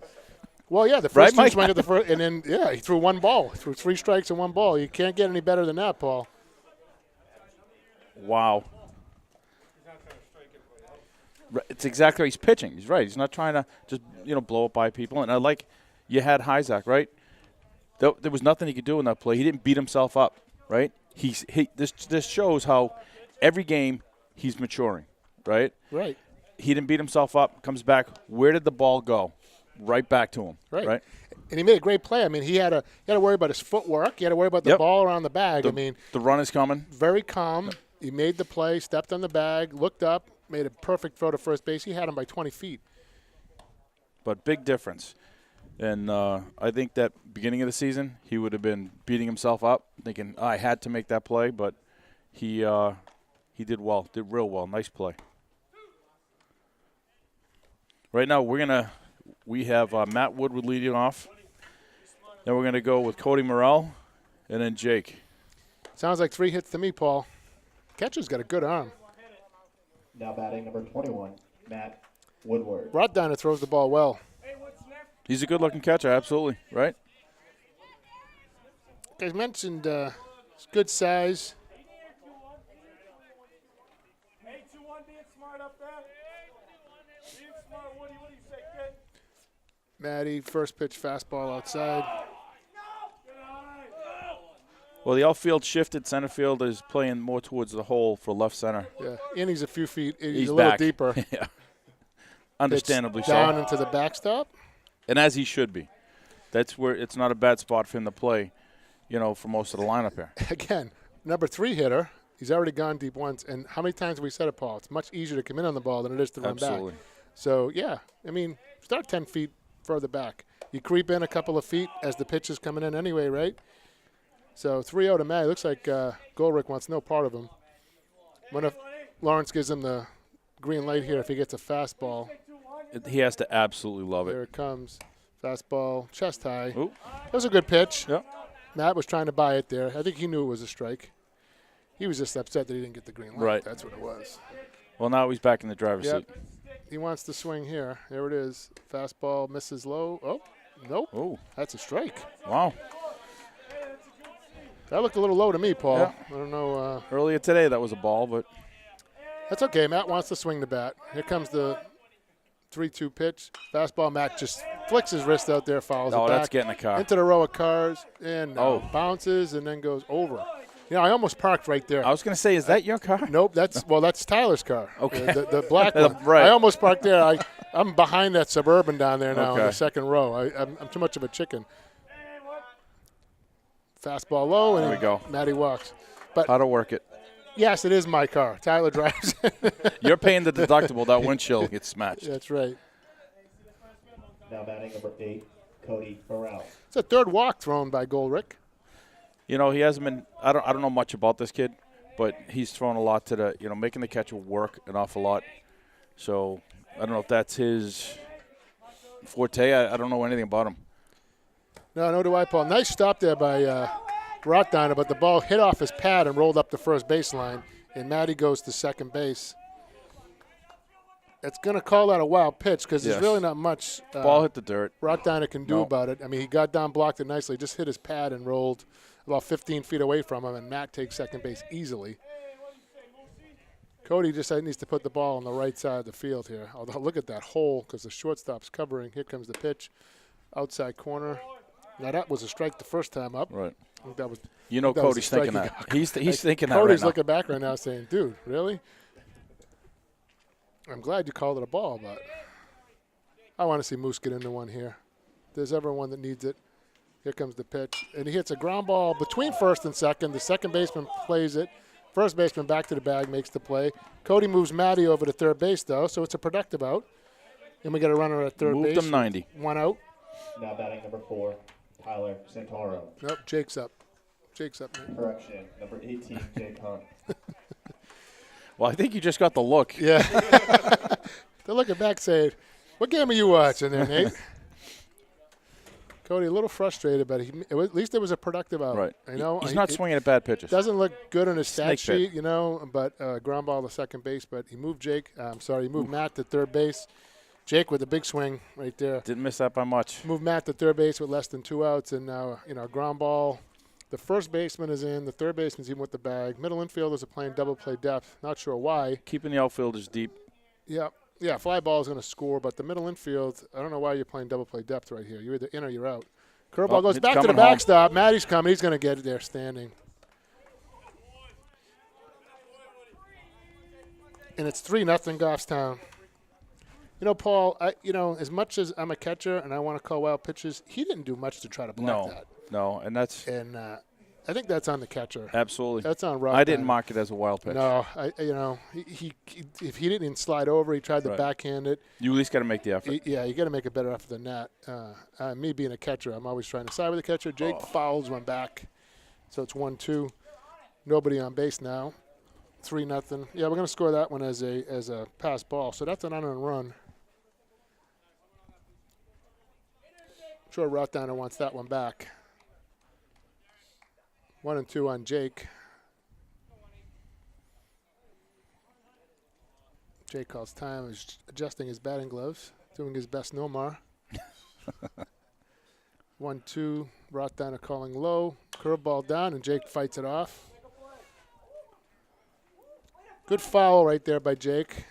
Well, yeah, the Right, first two Mike? swing at the first, and then, yeah, he threw 1 ball. He threw 3 strikes and 1 ball. You can't get any better than that, Paul. Wow. It's exactly how he's pitching. He's right. He's not trying to just, blow up by people. And I like you had Isaac, right? There was nothing he could do in that play. He didn't beat himself up, right? This shows how every game he's maturing, right? Right. He didn't beat himself up, comes back. Where did the ball go? Right back to him, right? And he made a great play. I mean, he had to worry about his footwork. He had to worry about the Yep. ball around the bag. I mean, The run is coming. very calm, He made the play, stepped on the bag, looked up, made a perfect throw to first base. He had him by 20 feet. But big difference. And I think that beginning of the season, he would have been beating himself up, thinking, I had to make that play, but he did well, did real well. Nice play. Right now, we have Matt Woodward leading off. Then we're going to go with Cody Morrell and then Jake. Sounds like 3 hits to me, Paul. Catcher's got a good arm. Now batting number 21, Matt Woodward. Rottdiner throws the ball well. He's a good-looking catcher, absolutely, right? Guys mentioned good size. Matty, first pitch fastball outside. Well, the outfield shifted. Center field is playing more towards the hole for left center. Yeah, and he's a few feet. He's a back. little deeper. Yeah, understandably Pitch so. down into the backstop. And as he should be. That's where it's not a bad spot for him to play, for most of the lineup here. Again, number 3 hitter. He's already gone deep once. And how many times have we said it, Paul? It's much easier to come in on the ball than it is to run Absolutely. back. So, yeah, start 10 feet further back. You creep in a couple of feet as the pitch is coming in anyway, right? So 3-0 to Matt. Looks like Golrick wants no part of him. What if Lawrence gives him the green light here if he gets a fastball? He has to absolutely love There it. it comes. Fastball, chest high. Ooh. That was a good pitch. Yep. Matt was trying to buy it there. I think he knew it was a strike. He was just upset that he didn't get the green light. Right. That's what it was. Well, now he's back in the driver's Yep. seat. He wants to swing here. There it is. Fastball misses low. Oh, nope. Oh, That's a strike. wow. That looked a little low to me, Paul. Yeah. I don't know. Earlier today, that was a ball, but That's okay. Matt wants to swing the bat. Here comes the 3-2 pitch. Fastball. Matt just flicks his wrist out there, fouls it back. that's getting a car. Into the row of cars, and bounces and then goes over. I almost parked right there. I was going to say, is that your car? Nope, that's Tyler's car. Okay. The black one. Right. I almost parked there. I'm behind that Suburban down there now in Okay. the second row. I'm too much of a chicken. Fastball low, and There we go. Matty walks. How to work it. Yes, it is my car. Tyler drives it. You're paying the deductible. That windshield gets smashed. That's right. Now batting number 8, Cody Morrell. It's a third walk thrown by Golrick. He hasn't been. I don't know much about this kid, but he's thrown a lot to the. Making the catcher work an awful lot. So I don't know if that's his forte. I don't know anything about him. No do I, Paul. Nice stop there by Rottdiner, but the ball hit off his pad and rolled up the first baseline, and Matty goes to second base. It's going to call that a wild pitch because Yes. there's really not much Ball hit the dirt. Rottdiner can do No. about it. He got down, blocked it nicely, just hit his pad and rolled about 15 feet away from him, and Matt takes second base easily. Cody just needs to put the ball on the right side of the field here. Although look at that hole because the shortstop's covering. Here comes the pitch, outside corner. Now that was a strike the first time up. Right. I think that was. That was Cody's a thinking strike that. he He's Like, thinking that right Cody's now. looking back right now saying, dude, really? I'm glad you called it a ball, but I want to see Moose get into one here. If there's ever one that needs it. Here comes the pitch. And he hits a ground ball between first and second. The second baseman plays it. First baseman back to the bag, makes the play. Cody moves Matty over to third base, though, so it's a productive out. And we got a runner at third Moved base. him 90. One out. Now batting number 4, Tyler Santoro. Nope, Jake's up. Jake's up, man. Correction, number 18, Jake Hunt. Well, I think you just got the look. Yeah. They're looking back saying, what game are you watching there, Nate? Cody, a little frustrated, but at least it was a productive out. Right. He's not it swinging at bad pitches. doesn't look good on his stat Snake sheet, but ground ball to second base. But he moved he moved Matt to third base. Jake with a big swing right there. Didn't miss that by much. Moved Matt to third base with less than 2 outs, and now, ground ball. The first baseman is in. The third baseman's even with the bag. Middle infielders are playing double play depth. Not sure why. Keeping the outfielders deep. Yeah, fly ball is going to score, but the middle infield, I don't know why you're playing double play depth right here. You're either in or you're out. Curveball goes it's back to the coming home. backstop. Matty's coming. He's going to get it there standing. And it's 3-0 Goffstown. Paul, as much as I'm a catcher and I want to call wild pitches, he didn't do much to try to block that. No, and that's And I think that's on the catcher. Absolutely. That's on Rob. I didn't mark it as a wild pitch. No, he if he didn't slide over, he tried to Right. backhand it. You at least got to make the effort. Yeah, you got to make a better effort than that. Me being a catcher, I'm always trying to side with the catcher. Jake fouls one back, so it's 1-2. Nobody on base now. 3-0. Yeah, we're gonna score that one as a pass ball. So that's an unearned run. I'm sure Rottdowner wants that one back. 1-2 on Jake. Jake calls time. Is adjusting his batting gloves, doing his best Nomar. 1-2. Rottdowner calling low. Curveball down, and Jake fights it off. Good foul right there by Jake.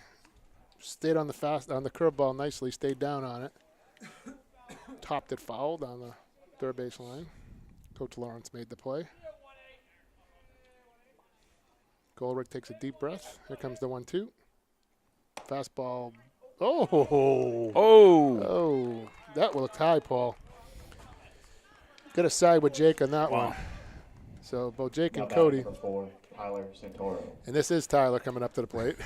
Stayed on the curveball nicely. Stayed down on it. Topped it fouled on the third base line. Coach Lawrence made the play. Goldrick takes a deep breath. Here comes the 1-2. Fastball. Oh, that looked high, Paul. Got to side with Jake on that one. So both Jake Now and batting Cody. number 4, Tyler Santoro. And this is Tyler coming up to the plate.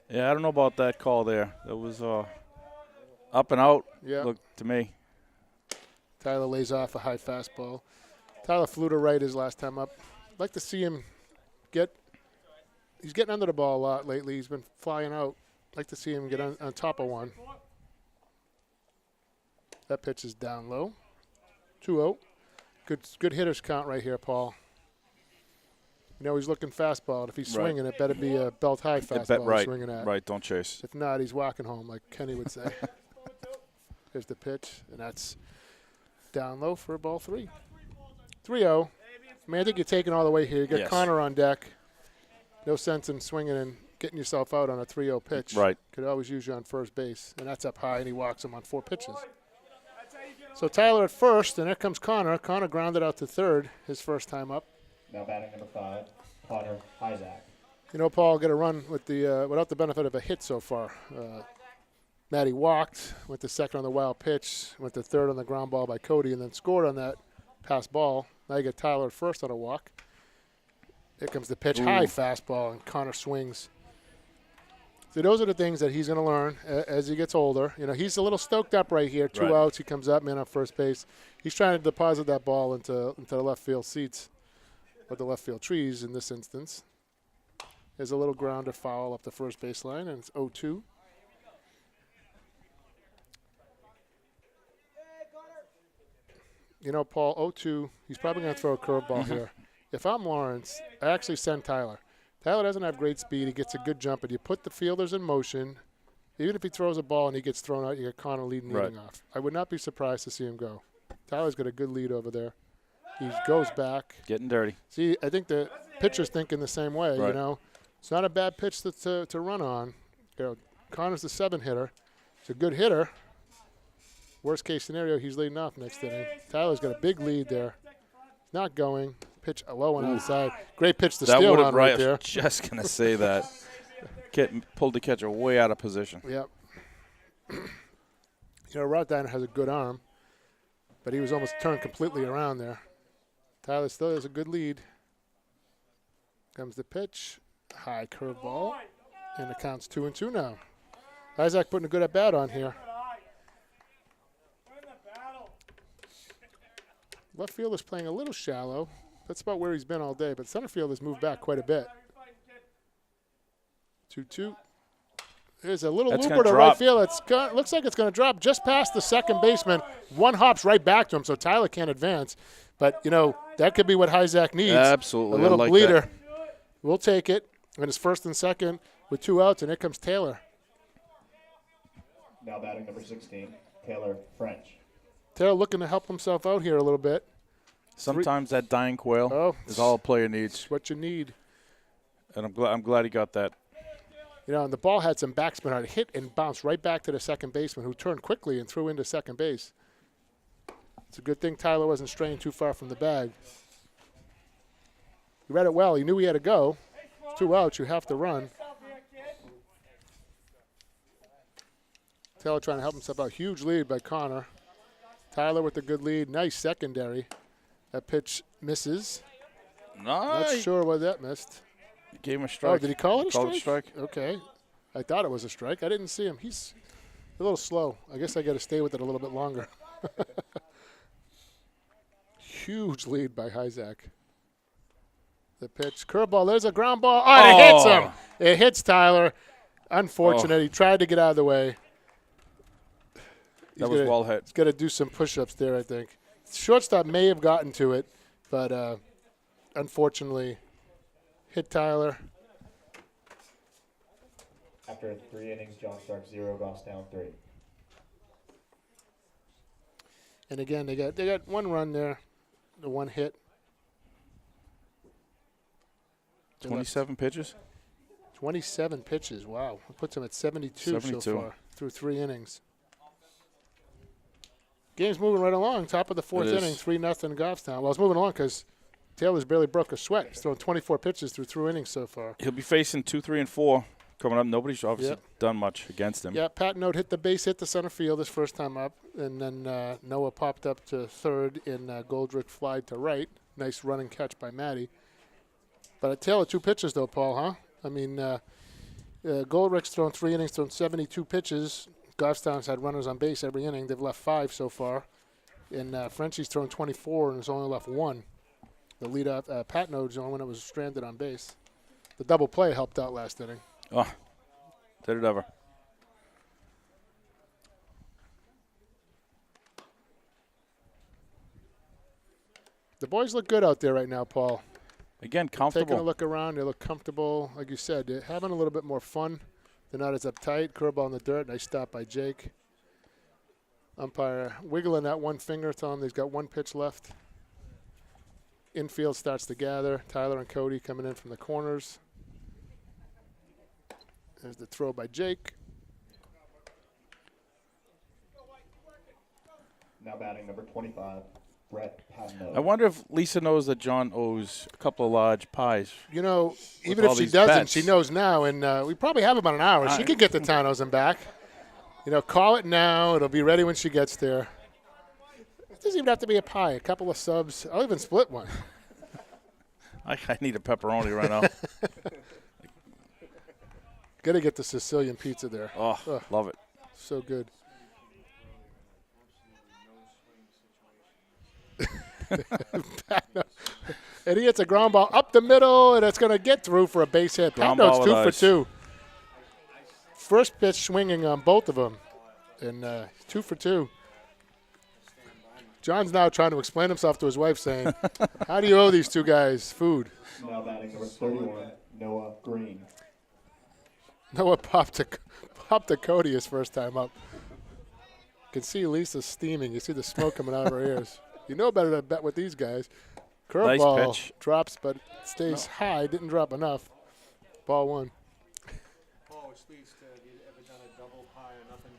Yeah, I don't know about that call there. That was up and out. Yeah. Look to me. Tyler lays off a high fastball. Tyler flew to right his last time up. I'd like to see him he's getting under the ball a lot lately. He's been flying out. I'd like to see him get on top of one. That pitch is down low. 2-0. Good hitters count right here, Paul. You know he's looking fastball. If he's Right. swinging, it better be a belt high fastball he's swinging at. Right, don't chase. If not, he's walking home, like Kenny would say. Here's the pitch, and that's down low for ball 3. 3-0. I mean, I think you're taking all the way here. You got Yes. Connor on deck. No sense in swinging and getting yourself out on a 3-0 pitch. Right. Could always use you on first base, and that's up high, and he walks him on 4 pitches. So Tyler at first, and there comes Connor. Connor grounded out to third his first time up. Now batting number 5, Connor Hyzak. You know, Paul got a run with without the benefit of a hit so far. Matty walked, went to second on the wild pitch, went to third on the ground ball by Cody, and then scored on that pass ball. Now you get Tyler at first on a walk. Here comes the pitch, high fastball, and Connor swings. So those are the things that he's going to learn as he gets older. You know, he's a little stoked up right here. 2 Right. outs, he comes up, man on first base. He's trying to deposit that ball into the left field seats, or the left field trees in this instance. There's a little grounder foul up the first baseline, and it's 0-2. You know, Paul, 0-2, he's probably going to throw a curveball here. If I'm Lawrence, I actually send Tyler. Tyler doesn't have great speed. He gets a good jump, and you put the fielders in motion. Even if he throws a ball and he gets thrown out, you get Connor leading off. I would not be surprised to see him go. Tyler's got a good lead over there. He goes back. Getting dirty. See, I think the pitcher's thinking the same way, you Right. know. It's not a bad pitch to run on. You know, Connor's the 7 hitter. He's a good hitter. Worst case scenario, he's leading off next inning. Tyler's got a big lead there. He's not going. Pitch low and outside. Great pitch to That steal would on have right I there. was just gonna say that. Pulled the catcher way out of position. Yep. You know, Rottdowner has a good arm, but he was almost turned completely around there. Tyler still has a good lead. Comes the pitch. High curveball. And the count's 2-2 now. Isaac putting a good at-bat on here. Left field is playing a little shallow. That's about where he's been all day, but center field has moved back quite a bit. 2-2. There's a little That's looper gonna to right drop. field. Looks like it's going to drop just past the second baseman. One hops right back to him, so Tyler can't advance. But, you know, that could be what Hyzak needs. Absolutely. A little I like bleeder. that. We'll take it. And it's first and second with 2 outs, and here comes Taylor. Now batting number 16, Taylor French. Taylor looking to help himself out here a little bit. Sometimes that dying quail is all a player needs, It's what you need. and I'm glad he got that. You know, and the ball had some backspin on it. Hit and bounced right back to the second baseman, who turned quickly and threw into second base. It's a good thing Tyler wasn't straying too far from the bag. He read it well. He knew he had to go. 2 outs. You have to run. Taylor trying to help himself out. Huge lead by Connor. Tyler with a good lead. Nice secondary. That pitch misses. Not Nice. sure why that missed. Gave him a strike. Oh, did he call it a Called strike? it a strike. Okay. I thought it was a strike. I didn't see him. He's a little slow. I guess I got to stay with it a little bit longer. Huge lead by Hyzak. The pitch. Curveball. There's a ground ball. Oh, and it hits him. It hits Tyler. Unfortunate. He tried to get out of the way. That was well hit. He's got to do some push-ups there, I think. Shortstop may have gotten to it, but unfortunately hit Tyler. After 3 innings, John Stark 0, Goffstown 3. And again, they got one run there, the one hit. 27 pitches. 27 pitches. Wow, that puts him at 72 so 72. far through 3 innings. Game's moving right along. Top of the 4th It is. inning, 3-0 Goffstown. Well, it's moving along because Taylor's barely broke a sweat. He's thrown 24 pitches through 3 innings so far. He'll be facing 2, 3, and 4 coming up. Nobody's obviously done much against him. Yeah, Pat Note hit the base hit to center field his first time up, and then Noah popped up to third, and Goldrick flied to right. Nice running catch by Matty. But Taylor, 2 pitches though, Paul, huh? I mean, Goldrick's thrown 3 innings, thrown 72 pitches. Goffstown's had runners on base every inning. They've left 5 so far. And Frenchie's thrown 24 and has only left 1. The leadoff, Pat Node's the only one that was stranded on base. The double play helped out last inning. Oh, did it ever. The boys look good out there right now, Paul. Again, Taking a comfortable. look around, they look comfortable. Like you said, they're having a little bit more fun. They're not as uptight. Curveball in the dirt. Nice stop by Jake. Umpire wiggling that one finger, telling him he's got 1 pitch left. Infield starts to gather. Tyler and Cody coming in from the corners. There's the throw by Jake. Now batting number 25, Brett Patino. I wonder if Lisa knows that John owes a couple of large pies. You know, even all if she these doesn't, bets. she knows now. And we probably have about an hour. She could get the Tanos and back. You know, call it now. It'll be ready when she gets there. It doesn't even have to be a pie. A couple of subs. I'll even split one. I need a pepperoni right now. Got to get the Sicilian pizza there. Oh, Ugh. love it. So good. And he hits a ground ball up the middle, and it's going to get through for a base hit. Ground Patno's ball 2 with for ice. 2. First pitch swinging on both of them, and 2 for 2. John's now trying to explain himself to his wife, saying, how do you owe these 2 guys food? Now batting number 31, Noah Green. Noah popped to Cody his first time up. You can see Lisa steaming. You see the smoke coming out of her ears. You know better than bet with these guys. Curveball Nice pitch. drops, but stays high. Didn't drop enough. Ball 1. Paul Sleece, have you ever done a double pie or nothing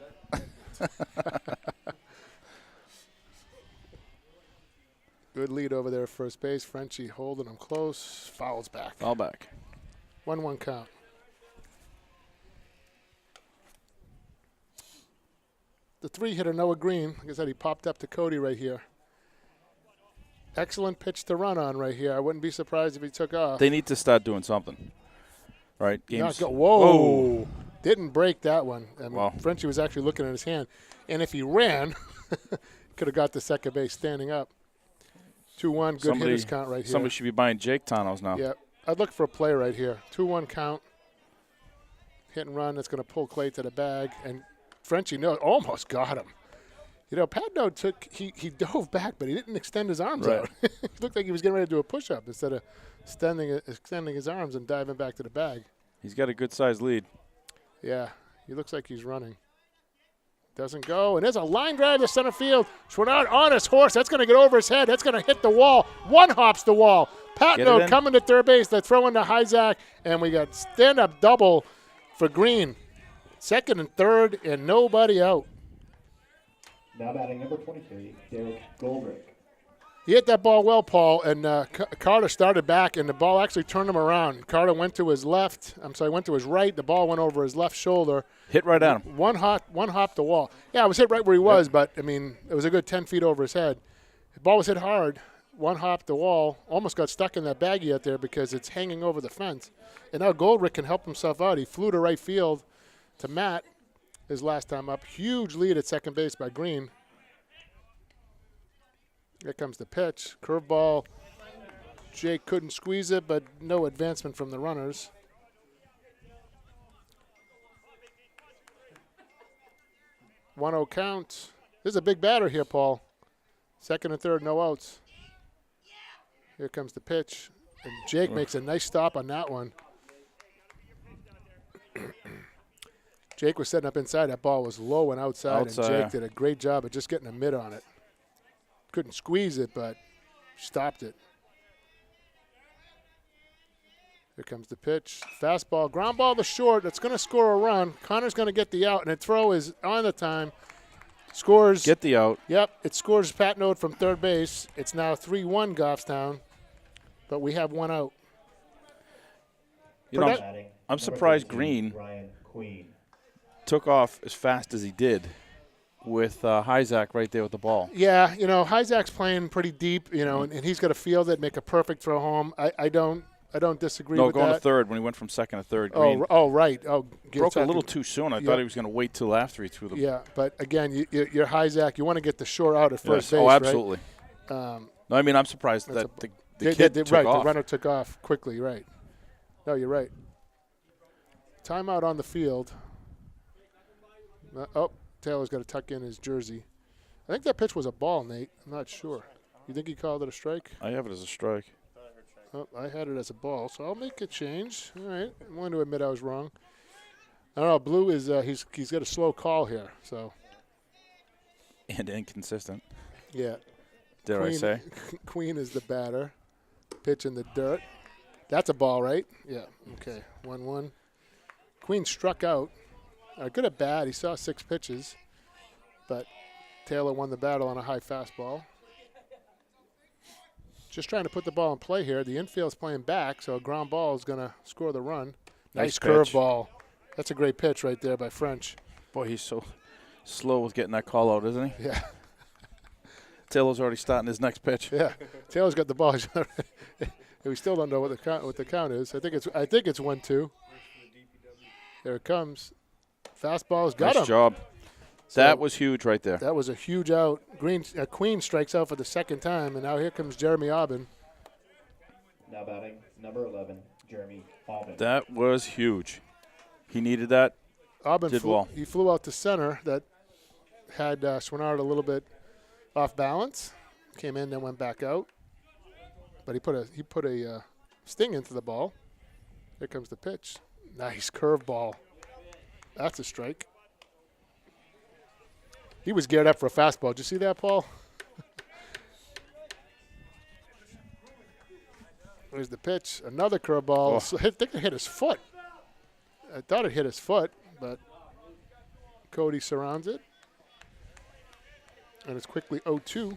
bet? Good lead over there at first base. Frenchie holding him close. Fouls back. All back. 1-1 count. The 3-hitter, Noah Green. Like I said, he popped up to Cody right here. Excellent pitch to run on right here. I wouldn't be surprised if he took off. They need to start doing something. Right? Not Games. go- Whoa. Whoa. Didn't break that one. Wow. Frenchie was actually looking at his hand. And if he ran, could have got to second base standing up. 2-1, good hitters count right here. Somebody should be buying Jake Tanos now. Yeah, I'd look for a play right here. 2-1 count. Hit and run. That's going to pull Clay to the bag. And Frenchie almost got him. You know, Patno he dove back, but he didn't extend his arms Right. out. It looked like he was getting ready to do a push-up instead of extending his arms and diving back to the bag. He's got a good-sized lead. Yeah, he looks like he's running. Doesn't go, and there's a line drive to center field. Schwannard on his horse. That's going to get over his head. That's going to hit the wall. One hops the wall. Get it Patno in. coming to third base. They're throwing to Hyzak, and we got stand-up double for Green. Second and third, and nobody out. Now batting number 23, Derek Goldrick. He hit that ball well, Paul, and Carter started back, and the ball actually turned him around. Carter went to his left. Went to his right. The ball went over his left shoulder. Hit right at him. One hop the wall. Yeah, it was hit right where he was, but, I mean, it was a good 10 feet over his head. The ball was hit hard. One hop the wall. Almost got stuck in that baggie out there because it's hanging over the fence. And now Goldrick can help himself out. He flew to right field to Matt his last time up. Huge lead at second base by Green. Here comes the pitch. Curveball. Jake couldn't squeeze it, but no advancement from the runners. One 0 count. This is a big batter here, Paul. Second and third, no outs. Here comes the pitch. And Jake makes a nice stop on that one. Jake was setting up inside. That ball was low and outside, and Jake did a great job of just getting a mid on it. Couldn't squeeze it, but stopped it. Here comes the pitch. Fastball, ground ball to short. That's going to score a run. Connor's going to get the out, and the throw is on the time. Scores. Get the out. Yep, it scores Pat Node from third base. It's now 3-1 Goffstown, but we have one out. You know, Batting, I'm number surprised 13, Green Ryan Queen. took off as fast as he did with Hyzak right there with the ball. Yeah, you know, Hyzak's playing pretty deep, you know, and he's got to field it, make a perfect throw home. I don't disagree with that. No, going to third when he went from second to third. Green Right. broke a little too soon. I thought he was going to wait till after he threw the ball. Yeah, but again, you're Hyzak. You want to get the short out at first base, Oh, absolutely. right? No, I mean, I'm surprised that the kid took right, off. the runner took off quickly, right. No, you're right. Timeout on the field. Taylor's got to tuck in his jersey. I think that pitch was a ball, Nate. I'm not sure. You think he called it a strike? I have it as a strike. Oh, I had it as a ball, so I'll make a change. All right, I'm willing to admit I was wrong. I don't know. Blue is he's got a slow call here, so And inconsistent, yeah. dare I say. Queen is the batter. Pitch in the dirt. That's a ball, right? Yeah. Okay. 1-1. Queen struck out. Good at bat. He saw 6 pitches, but Taylor won the battle on a high fastball. Just trying to put the ball in play here. The infield's playing back, so a ground ball is going to score the run. Nice curveball. That's a great pitch right there by French. Boy, he's so slow with getting that call out, isn't he? Yeah. Taylor's already starting his next pitch. Yeah. Taylor's got the ball. We still don't know what the count is. I think it's 1-2. There it comes. Fastball's got him. Nice job. So that was huge right there. That was a huge out. Queen strikes out for the second time, and now here comes Jeremy Aubin. Now batting, number 11, Jeremy Aubin. That was huge. He needed that. Aubin Did well. He flew out to center. That had Schwannard a little bit off balance. Came in, then went back out. But he put a sting into the ball. Here comes the pitch. Nice curveball. That's a strike. He was geared up for a fastball. Did you see that, Paul? There's the pitch. Another curveball. Oh. I think it hit his foot. I thought it hit his foot, but Cody surrounds it. And it's quickly 0-2.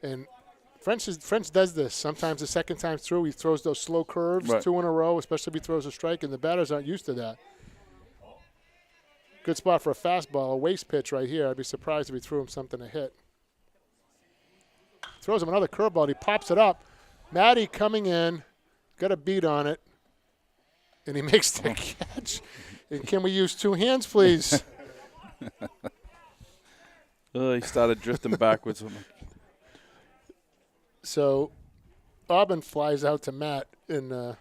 And French does this. Sometimes the second time through, he throws those slow curves, Right. 2 in a row, especially if he throws a strike, and the batters aren't used to that. Good spot for a fastball, a waste pitch right here. I'd be surprised if he threw him something to hit. Throws him another curveball, and he pops it up. Matty coming in, got a beat on it, and he makes the catch. And can we use 2 hands, please? He started drifting backwards. So Aubin flies out to Matt in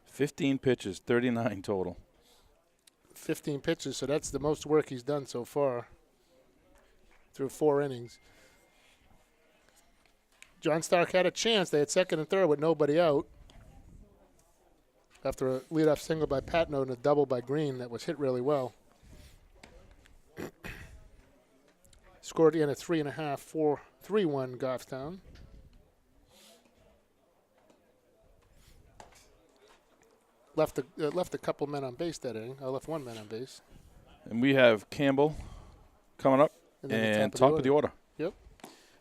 15 pitches, 39 total. 15 pitches, so that's the most work he's done so far through 4 innings. John Stark had a chance. They had second and third with nobody out after a leadoff single by Patno and a double by Green that was hit really well. Scored in at 3.5, 4-3-1 Goffstown. Left a couple men on base that inning. I left 1 man on base. And we have Campbell coming up And then the and top top of the order. Yep.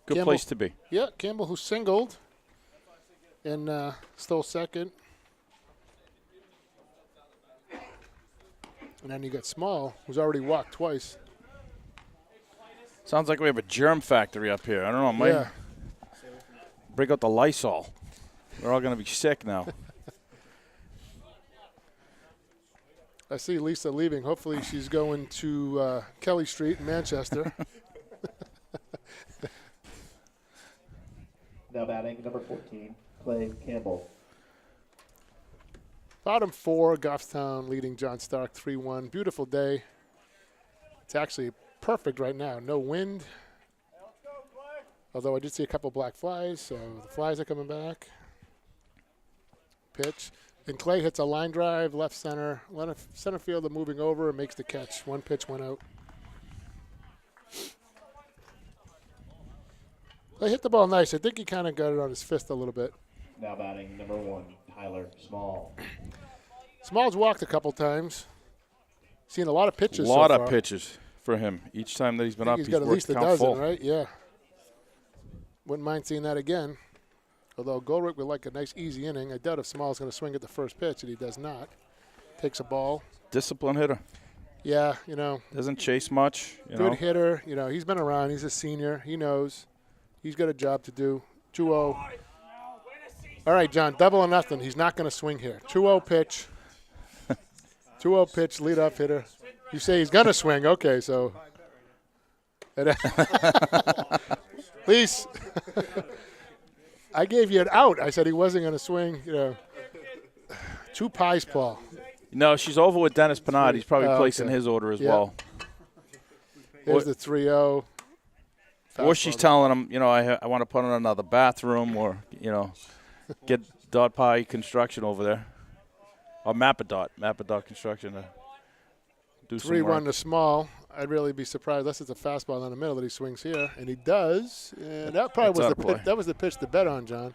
Good Campbell. place to be. Yeah, Campbell, who singled and stole second. And then you got Small, who's already walked twice. Sounds like we have a germ factory up here. I don't know. Might Yeah. break out the Lysol. We're all going to be sick now. I see Lisa leaving. Hopefully she's going to Kelly Street in Manchester. Now batting number 14, Clay Campbell. Bottom 4, Goffstown leading John Stark 3-1. Beautiful day. It's actually perfect right now. No wind. Although I did see a couple black flies, so the flies are coming back. Pitch. And Clay hits a line drive, left center. Center fielder moving over and makes the catch. One pitch went out. Clay hit the ball nice. I think he kind of got it on his fist a little bit. Now batting number 1, Tyler Small. Small's walked a couple times. Seen a lot of pitches A lot so of far. pitches for him. Each time that he's been I up, think he's got at worked least the a count dozen, full. right? Yeah. Wouldn't mind seeing that again. Although Golrick would like a nice easy inning. I doubt if Small's going to swing at the first pitch, and he does not. Takes a ball. Disciplined hitter. Yeah, Doesn't chase much. You good know. hitter. He's been around. He's a senior. He knows. He's got a job to do. 2-0. All right, John, double or nothing. He's not going to swing here. 2-0 pitch. 2-0 pitch, leadoff hitter. You say he's going to swing. Okay, so. Please. I gave you an out. I said he wasn't going to swing. 2 pies, Paul. No, she's over with Dennis Pinard. He's probably Oh, placing okay. his order as Yeah. well. There's the 3-0. Or she's telling him, I want to put in another bathroom or, get Dot Pie Construction over there. Or Mappadot Construction to do some 3-1 work. to Small. I'd really be surprised unless it's a fastball down the middle that he swings here, and he does. And that probably was That's the attaboy. pitch. That was the pitch to bet on, John.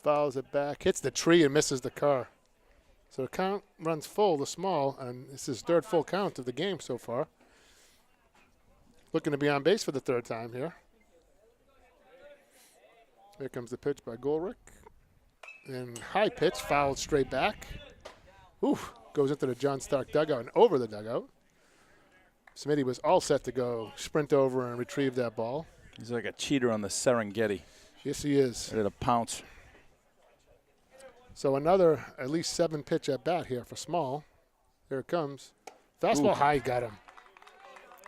Fouls it back, hits the tree, and misses the car. So the count runs full to Small, and it's his third full count of the game so far. Looking to be on base for the third time here. Here comes the pitch by Golrick. And high pitch, fouled straight back. Oof, goes into the John Stark dugout and over the dugout. Smitty was all set to go sprint over and retrieve that ball. He's like a cheater on the Serengeti. Yes, he is. Ready to pounce. So another at least 7 pitch at bat here for Small. Here it comes. Fastball Ooh. high, got him.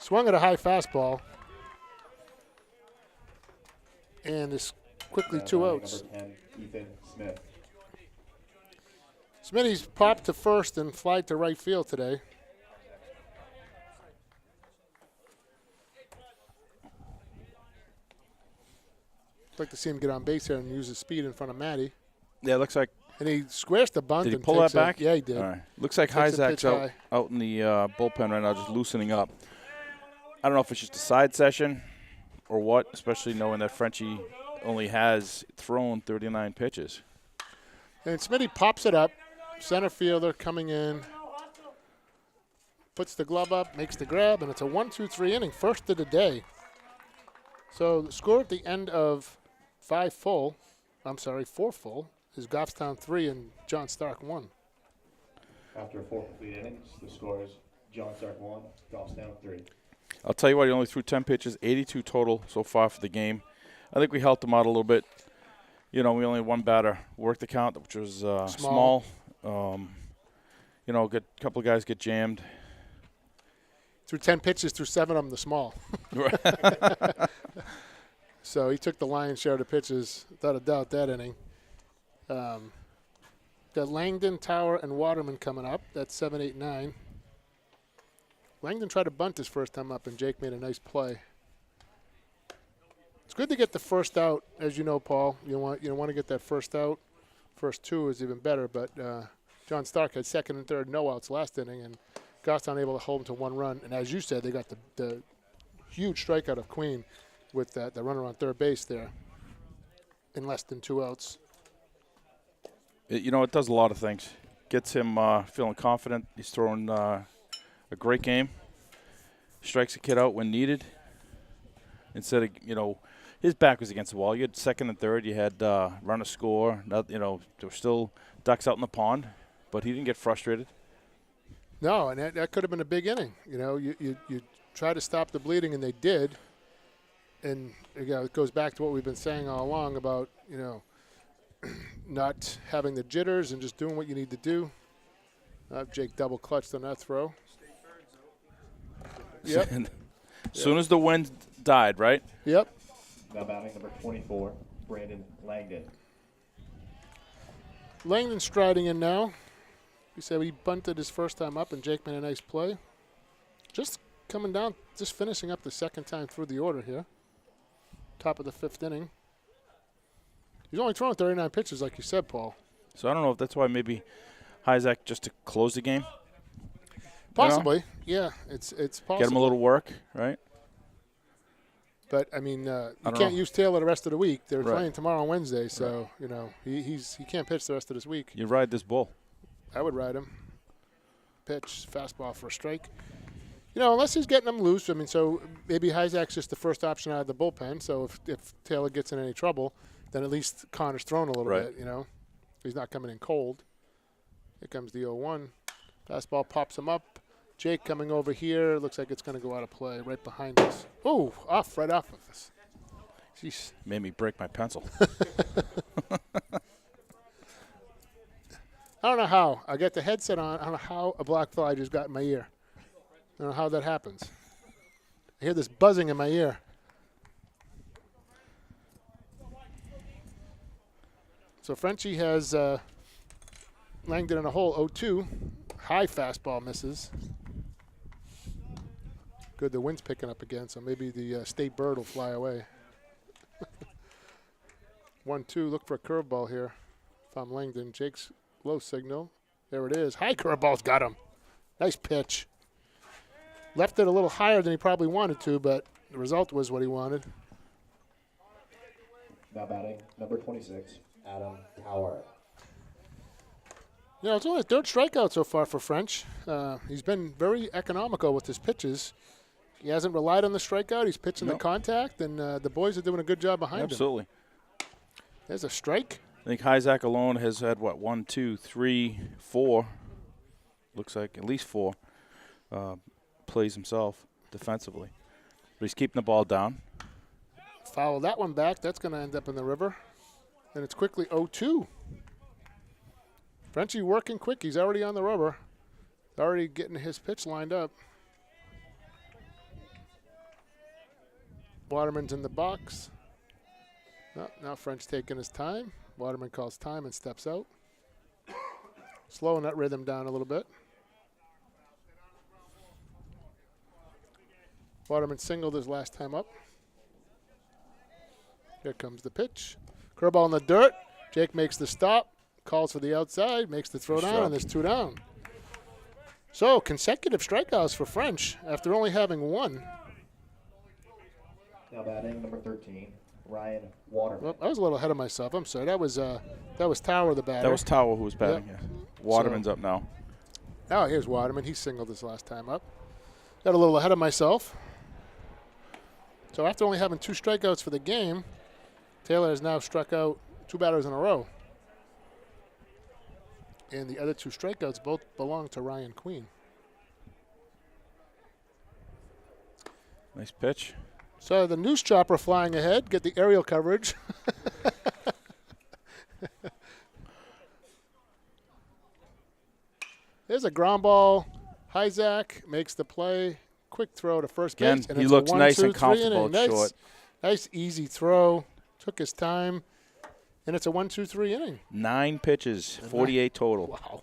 Swung at a high fastball. And it's quickly Now 2 batting outs. number 10, Ethan Smith. Smitty's popped to first and flied to right field today. I'd like to see him get on base here and use his speed in front of Matty. Yeah, it looks like. And he squares the bunt. Did he and pull takes that back? Yeah, he did. All right. Looks like Takes a pitch Hyzak's out, high. out in the bullpen right now, just loosening up. I don't know if it's just a side session or what, especially knowing that Frenchie only has thrown 39 pitches. And Smitty pops it up. Center fielder coming in. Puts the glove up, makes the grab, and it's a 1-2-3 inning. First of the day. So the score at the end of 4 full, is Goffstown 3 and John Stark 1. After 4 complete innings, the score is John Stark 1, Goffstown 3. I'll tell you what, he only threw 10 pitches, 82 total so far for the game. I think we helped him out a little bit. We only had one batter worked the count, which was small. A couple of guys get jammed. Threw 10 pitches, threw 7 of them to Small. So he took the lion's share of the pitches, without a doubt, that inning. Got Langdon, Tower, and Waterman coming up. That's 7, 8, 9. Langdon tried to bunt his first time up, and Jake made a nice play. It's good to get the first out, as you know, Paul. You want to get that first out. First 2 is even better, but John Stark had second and third no outs last inning, and Goffstown able to hold him to 1 run. And as you said, they got the huge strikeout of Queen with the runner on third base there in less than 2 outs. It does a lot of things. Gets him feeling confident. He's throwing a great game. Strikes a kid out when needed. Instead of, his back was against the wall. You had second and third. You had run a score. There were still ducks out in the pond, but he didn't get frustrated. No, and that could have been a big inning. You try to stop the bleeding, and they did. And again, it goes back to what we've been saying all along about not having the jitters and just doing what you need to do. Jake double clutched on that throw. Yep. As soon as the wind died, right? Yep. Now batting number 24, Brandon Langdon. Langdon striding in now. We said he bunted his first time up, and Jake made a nice play. Just coming down, just finishing up the second time through the order here. Top of the fifth inning. He's only thrown 39 pitches, like you said, Paul. So I don't know if that's why maybe Hyzak just to close the game. Possibly, yeah, it's possible. Get him a little work, right? But I mean, you don't can't know. use Taylor the rest of the week. They're Right. playing tomorrow on Wednesday, so he can't pitch the rest of this week. You ride this bull. I would ride him. Pitch, fastball for a strike. Unless he's getting them loose. I mean, so maybe Hyzak's just the first option out of the bullpen. So if Taylor gets in any trouble, then at least Connor's thrown a little Right. bit. He's not coming in cold. Here comes the 0-1. Fastball pops him up. Jake coming over here. Looks like it's going to go out of play right behind us. Oh, right off of us. Jeez. Made me break my pencil. I don't know how. I got the headset on. I don't know how a black fly just got in my ear. I don't know how that happens. I hear this buzzing in my ear. So Frenchie has Langdon in a hole, 0-2. High fastball misses. Good, the wind's picking up again, so maybe the state bird will fly away. 1-2, look for a curveball here. If I'm Langdon, Jake's low signal. There it is. High curveball's got him. Nice pitch. Left it a little higher than he probably wanted to, but the result was what he wanted. Now batting number 26, Adam Tower. It's only his third strikeout so far for French. He's been very economical with his pitches. He hasn't relied on the strikeout. He's pitching the contact, and the boys are doing a good job behind him. Absolutely. There's a strike. I think Hyzak alone has had, 1, 2, 3, 4. Looks like at least 4 plays himself defensively. But he's keeping the ball down. Foul that one back. That's going to end up in the river. And it's quickly 0-2. Frenchie working quick. He's already on the rubber. Already getting his pitch lined up. Waterman's in the box. Oh, now French taking his time. Waterman calls time and steps out. Slowing that rhythm down a little bit. Waterman singled his last time up. Here comes the pitch. Curveball in the dirt. Jake makes the stop. Calls for the outside. Makes the throw down, and there's 2 down. So consecutive strikeouts for French after only having 1. Now batting number 13, Ryan Waterman. Well, I was a little ahead of myself. I'm sorry. That was Tower the batter. That was Tower who was batting. Yep. Yeah. Waterman's up now. Oh, here's Waterman. He singled his last time up. Got a little ahead of myself. So after only having 2 strikeouts for the game, Taylor has now struck out 2 batters in a row. And the other 2 strikeouts both belong to Ryan Queen. Nice pitch. So the news chopper flying ahead. Get the aerial coverage. There's a ground ball. Hyzak makes the play. Quick throw to first Again, base. And he it's a looks 1, nice 2, and 3 comfortable inning. at Nice, short. nice easy throw. Took his time. And it's a 1-2-3 inning. 9 pitches, 48 total. Wow.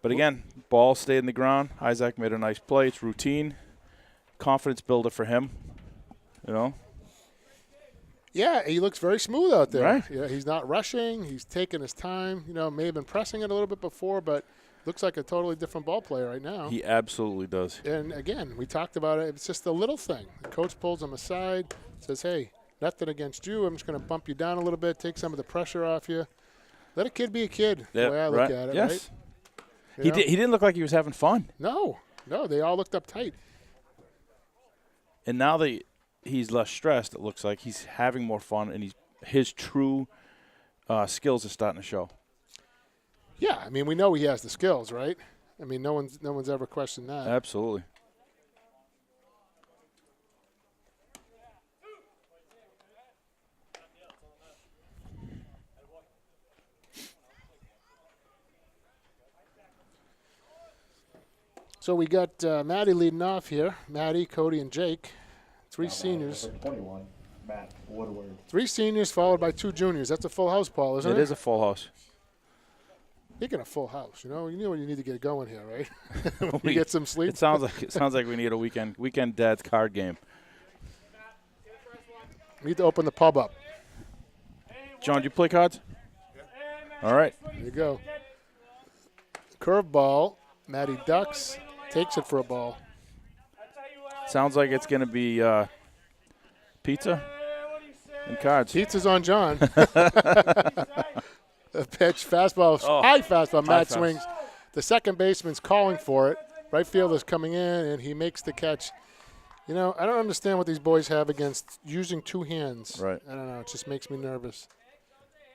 But again, ball stayed in the ground. Hyzak made a nice play. It's routine. Confidence builder for him. Yeah, he looks very smooth out there. Right. Yeah, he's not rushing. He's taking his time. May have been pressing it a little bit before, but looks like a totally different ball player right now. He absolutely does. And again, we talked about it. It's just a little thing. The coach pulls him aside, says, hey, nothing against you. I'm just going to bump you down a little bit, take some of the pressure off you. Let a kid be a kid, the way I look at it, yes. right? He didn't look like he was having fun. No, they all looked uptight. And now he's less stressed. It looks like he's having more fun, and his true skills are starting to show. Yeah, I mean, we know he has the skills, right? I mean, no one's ever questioned that. Absolutely. So we got Maddie leading off here. Maddie, Cody, and Jake. Three Now batting seniors. number 21, Matt Woodward. 3 seniors followed by 2 juniors. That's a full house, Paul, isn't it? It is a full house. Speaking of full house, you know when you need to get going here, right? We get some sleep. It sounds like we need a weekend dad's card game. We need to open the pub up. John, do you play cards? All right. There you go. Curveball. Maddie ducks. Takes it for a ball. Sounds like it's going to be pizza and cards. Pizza's on John. A pitch, fastball, high fastball. High Matt fast. swings. The second baseman's calling for it. Right fielder's coming in, and he makes the catch. You know, I don't understand what these boys have against using 2 hands. Right. I don't know. It just makes me nervous.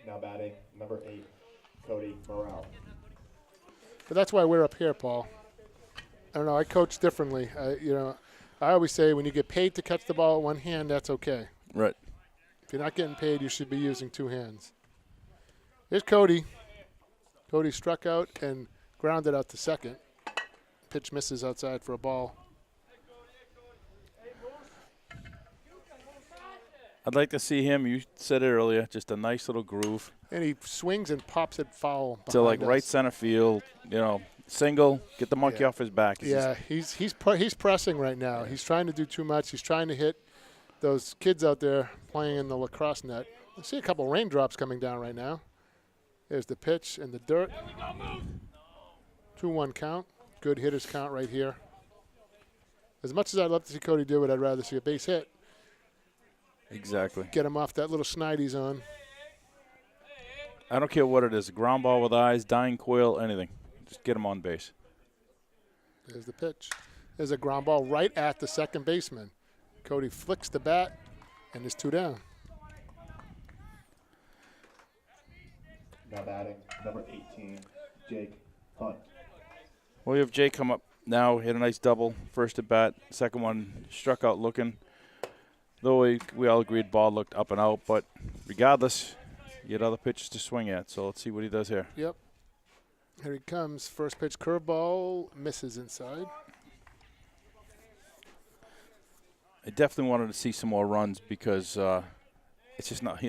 Now batting number 8, Cody Morrell. But that's why we're up here, Paul. I don't know. I coach differently. I always say when you get paid to catch the ball with 1 hand, that's okay. Right. If you're not getting paid, you should be using 2 hands. Here's Cody. Cody struck out and grounded out to second. Pitch misses outside for a ball. I'd like to see him. You said it earlier. Just a nice little groove And he swings and pops it foul to like behind right us. center field. You know, single. Get the monkey Yeah. off his back. It's Yeah, he's pressing right now. He's trying to do too much. He's trying to hit those kids out there playing in the lacrosse net. I see a couple raindrops coming down right now. There's the pitch and the dirt. 2-1 count. Good hitters count right here. As much as I'd love to see Cody do it, I'd rather see a base hit. Exactly. Get him off that little snide he's on. I don't care what it is. Ground ball with eyes, dying coil, anything. Just get him on base. There's the pitch. There's a ground ball right at the second baseman. Cody flicks the bat, and there's 2 down. Now batting number 18, Jake Hunt. Well, you have Jay come up now, hit a nice double. First at bat, second one struck out looking. Though we all agreed ball looked up and out, but regardless, you had other pitches to swing at. So let's see what he does here. Yep. Here he comes. First pitch curveball, misses inside. I definitely wanted to see some more runs because it's just not,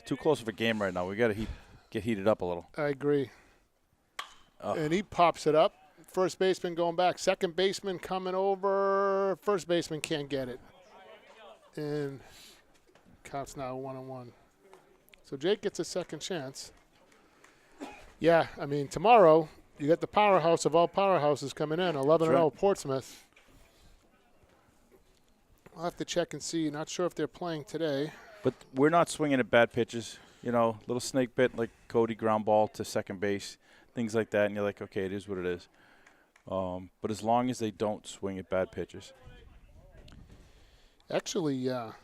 too close of a game right now. We got to get heated up a little. I agree. Oh. And he pops it up. First baseman going back. Second baseman coming over. First baseman can't get it. And counts now 1-1. So Jake gets a second chance. Yeah, I mean, tomorrow you got the powerhouse of all powerhouses coming in, 11-0 Portsmouth. I'll have to check and see. Not sure if they're playing today. But we're not swinging at bad pitches. Little snake bit like Cody ground ball to second base, things like that. And you're like, okay, it is what it is. But as long as they don't swing at bad pitches. Actually, that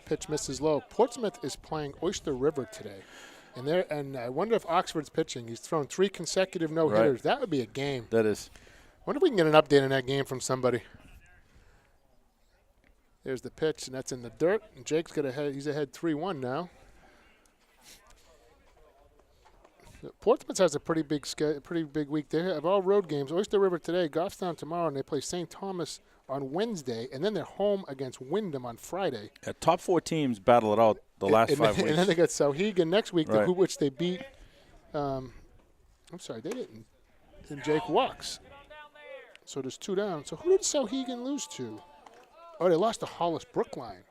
pitch misses low. Portsmouth is playing Oyster River today. And I wonder if Oxford's pitching. He's thrown 3 consecutive no-hitters. Right. That would be a game. That is. Wonder if we can get an update on that game from somebody. There's the pitch, and that's in the dirt. And Jake's got ahead. He's ahead 3-1 now. Portsmouth has a pretty big week. They have all road games. Oyster River today, Goffstown tomorrow, and they play St. Thomas on Wednesday, and then they're home against Wyndham on Friday. Top 4 teams battle it out the last 5 weeks. And then they got Sauhegan next week, Right. which they beat. I'm sorry, they didn't. And Jake walks. So there's 2 down. So who did Sauhegan lose to? Oh, they lost to Hollis Brookline.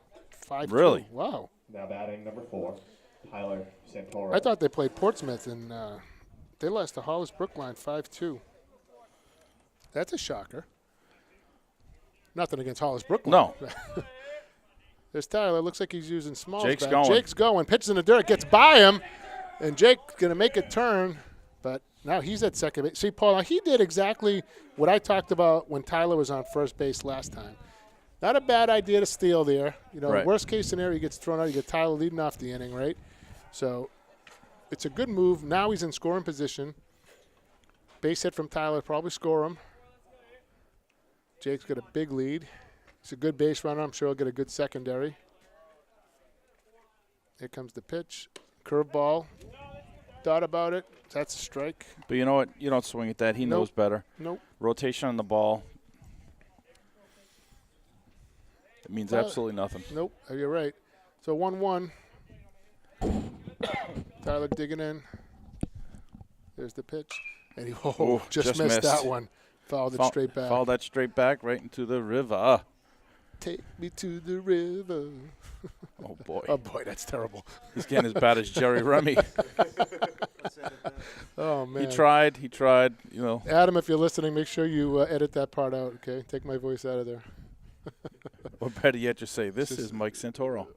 5-2. Really? Wow. Now batting number 4, Tyler Santoro. I thought they played Portsmouth, and they lost to Hollis Brookline 5-2. That's a shocker. Nothing against Hollis Brookline. No. There's Tyler. Looks like he's using small. Jake's going. Jake's going. Pitches in the dirt. Gets by him. And Jake's going to make a turn. But now he's at second base. See, Paul, he did exactly what I talked about when Tyler was on first base last time. Not a bad idea to steal there. You know, Right. worst case scenario, he gets thrown out. You get Tyler leading off the inning, right? So it's a good move. Now he's in scoring position. Base hit from Tyler, probably score him. Jake's got a big lead. He's a good base runner. I'm sure he'll get a good secondary. Here comes the pitch. Curveball. Thought about it. That's a strike. But you know what? You don't swing at that. He knows better. Nope. Rotation on the ball. It means Well, absolutely nothing. Nope. You're right. So 1-1. Tyler digging in. There's the pitch. And he Ooh, just missed that one. Fouled it straight back. Fouled that straight back right into the river. Take me to the river. Oh, boy. Oh, boy, that's terrible. He's getting as bad as Jerry Remy. Oh, man. He tried, you know. Adam, if you're listening, make sure you edit that part out, okay? Take my voice out of there. Or better yet, just say, this is Mike Santoro.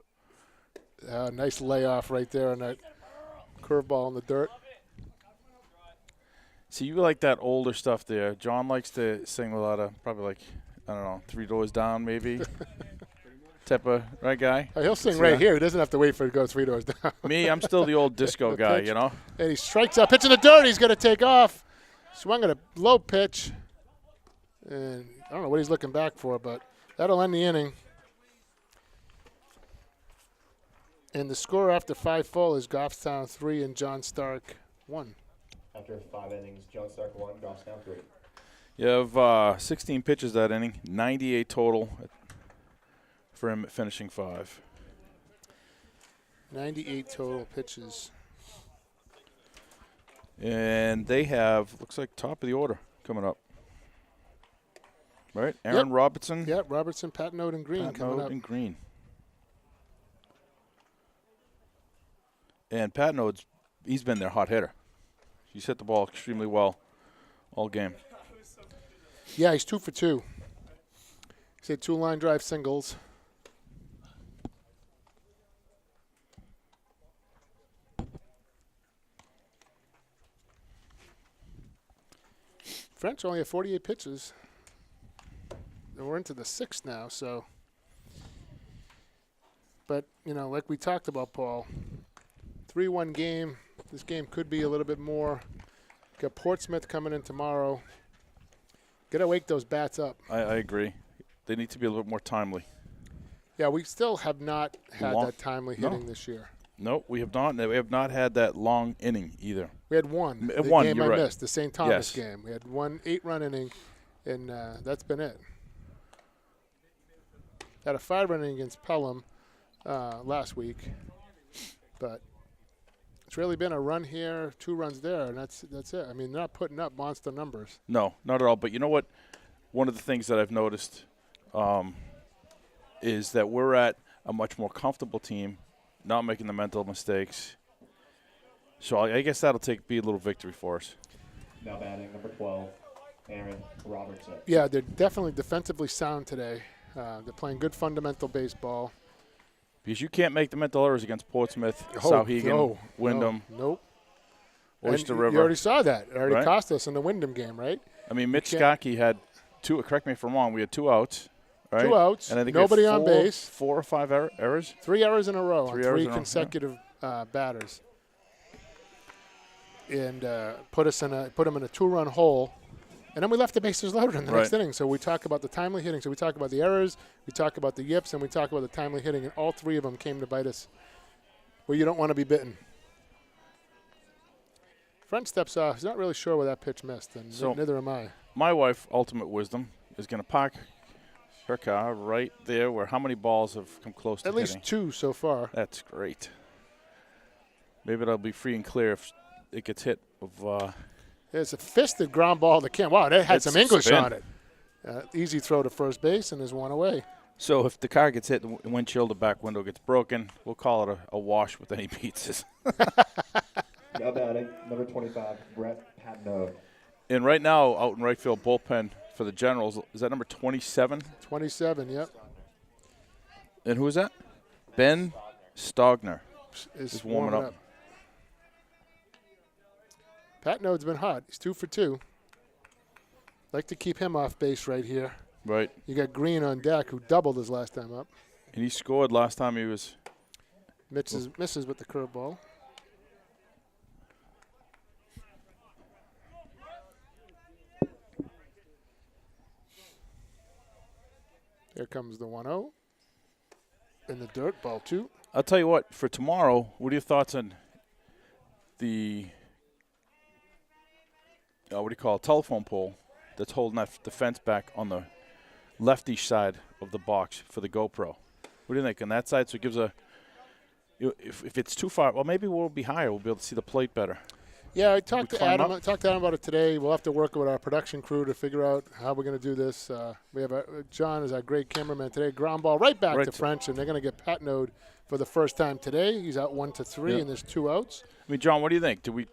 Nice layoff right there on that curveball in the dirt. See, you like that older stuff there. John likes to sing a lot of, probably like, I don't know, 3 Doors Down maybe. Type of, right, guy? Oh, he'll sing See right that? here. He doesn't have to wait for it to go 3 doors down. Me, I'm still the old disco guy, pitch. you know? And he strikes out. Pitch in the dirt. He's going to take off. Swung at a low pitch. And I don't know what he's looking back for, but that'll end the inning. And the score after 5 full is Goffstown 3 and John Stark 1. After 5 innings, John Stark 1, Goffstown 3. You have 16 pitches that inning, 98 total for him finishing 5. 98 total pitches. And they have, looks like top of the order coming up. Right? Aaron Robertson, Yep, Robertson, Patnode, and Green Pat coming Node, up. and Green. And Pat Node's, he's been their hot hitter. He's hit the ball extremely well all game. Yeah, he's 2 for 2. He's hit 2 line drive singles. French only had 48 pitches. And we're into the 6th now, so. But, you know, like we talked about, Paul, 3-1 game. This game could be a little bit more. Got Portsmouth coming in tomorrow. Got to wake those bats up. I agree. They need to be a little bit more timely. Yeah, we still have not had Long- that timely No. hitting this year. No, we have not. We have not had that long inning either. We had one. The One, game you're I right. missed, the St. Thomas Yes. game. We had one 8-run inning, and that's been it. Had a 5-run inning against Pelham last week, but it's really been a run here, 2 runs there, and that's it. I mean, they're not putting up monster numbers. No, not at all. But you know what? One of the things that I've noticed is that we're at a much more comfortable team, not making the mental mistakes. So I guess that'll be a little victory for us. Now batting number 12, Aaron Robertson. Yeah, they're definitely defensively sound today. They're playing good fundamental baseball. Because you can't make the mental errors against Portsmouth, Oh, Sauhegan, no, Wyndham, Nope. Oyster And River. You already saw that. It already Right? cost us in the Wyndham game, right? I mean, Mitch can't- Skokie had 2. Correct me if I'm wrong. We had 2 outs. Right? 2 outs, And I think we had nobody on base. 4 or 5 errors. 3 errors in a row on 3 errors 3 in a row, yeah. consecutive batters, and put them in a 2-run hole, and then we left the bases loaded in the next Right. inning. So we talk about the timely hitting. So we talk about the errors, we talk about the yips, and we talk about the timely hitting, and all 3 of them came to bite us. Where you don't want to be bitten. French steps off. He's not really sure where that pitch missed, and So- neither am I. My wife, Ultimate Wisdom, is going to park her car right there where how many balls have come close to At least hitting. 2 so far. That's great. Maybe that'll be free and clear if it gets hit of There's a fisted ground ball to Kim. Wow, that had It's some English spin. on it. Easy throw to first base, and there's 1 away. So if the car gets hit, the windshield, the back window gets broken, we'll call it a wash with any pizzas. Now batting number 25, Brett Patnode. And right now, out in right field bullpen for the Generals, is that number 27? 27, yep. And who is that? Ben Stogner. Is Just warming up. Pat Node's been hot. He's 2 for 2. Like to keep him off base right here. Right. You got Green on deck, who doubled his last time up. And he scored last time he was. Misses with the curveball. Here comes the 1-0. In the dirt, ball 2. I'll tell you what, for tomorrow, what are your thoughts on the, what do you call it, telephone pole that's holding the fence back on the leftish side of the box for the GoPro? What do you think on that side? So it gives a, if it's too far, well, maybe we'll be higher. We'll be able to see the plate better. Yeah, I talked to climb Adam. up? I talked to Adam about it today. We'll have to work with our production crew to figure out how we're going to do this. We have John is our great cameraman today. Ground ball right back Right to to- French, and they're going to get Patnode for the first time today. He's out 1-3, Yeah. and there's 2 outs. I mean, John, what do you think? Did we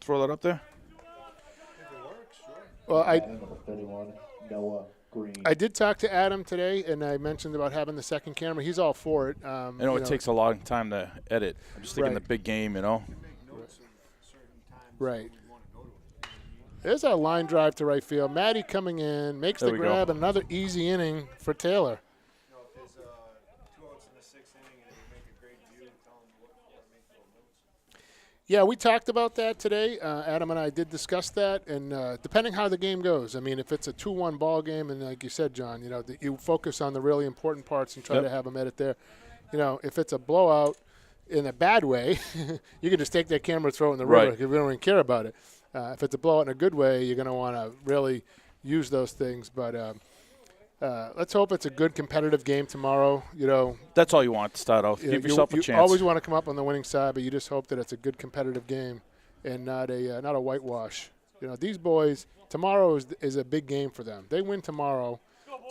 throw that up there? If it works, sure. Well, Batting number 31, Noah Green. I did talk to Adam today, and I mentioned about having the second camera. He's all for it. I know it takes a long time to edit. I'm just thinking Right. the big game, you know. Make notes of certain times Right. when you want to go to it. There's our line drive to right field. Matty coming in, makes There the we go. grab, and another easy inning for Taylor. You know, if there's 2 outs in the 6th inning and you make a great view, tell them to look for it, make little notes. Yeah, we talked about that today. Adam and I did discuss that, and depending how the game goes, I mean, if it's a 2-1 ball game, and like you said, John, you know, you focus on the really important parts and try Yep. to have them edit there. You know, if it's a blowout in a bad way, you can just take that camera, throw it in the river Right. because we don't even care about it. If it's a blowout in a good way, you're going to want to really use those things. But let's hope it's a good competitive game tomorrow. You know, That's all you want to start off. you Give know, yourself a you chance. always want to come up on the winning side, but you just hope that it's a good competitive game and not a whitewash. You know, these boys tomorrow is a big game for them. They win tomorrow,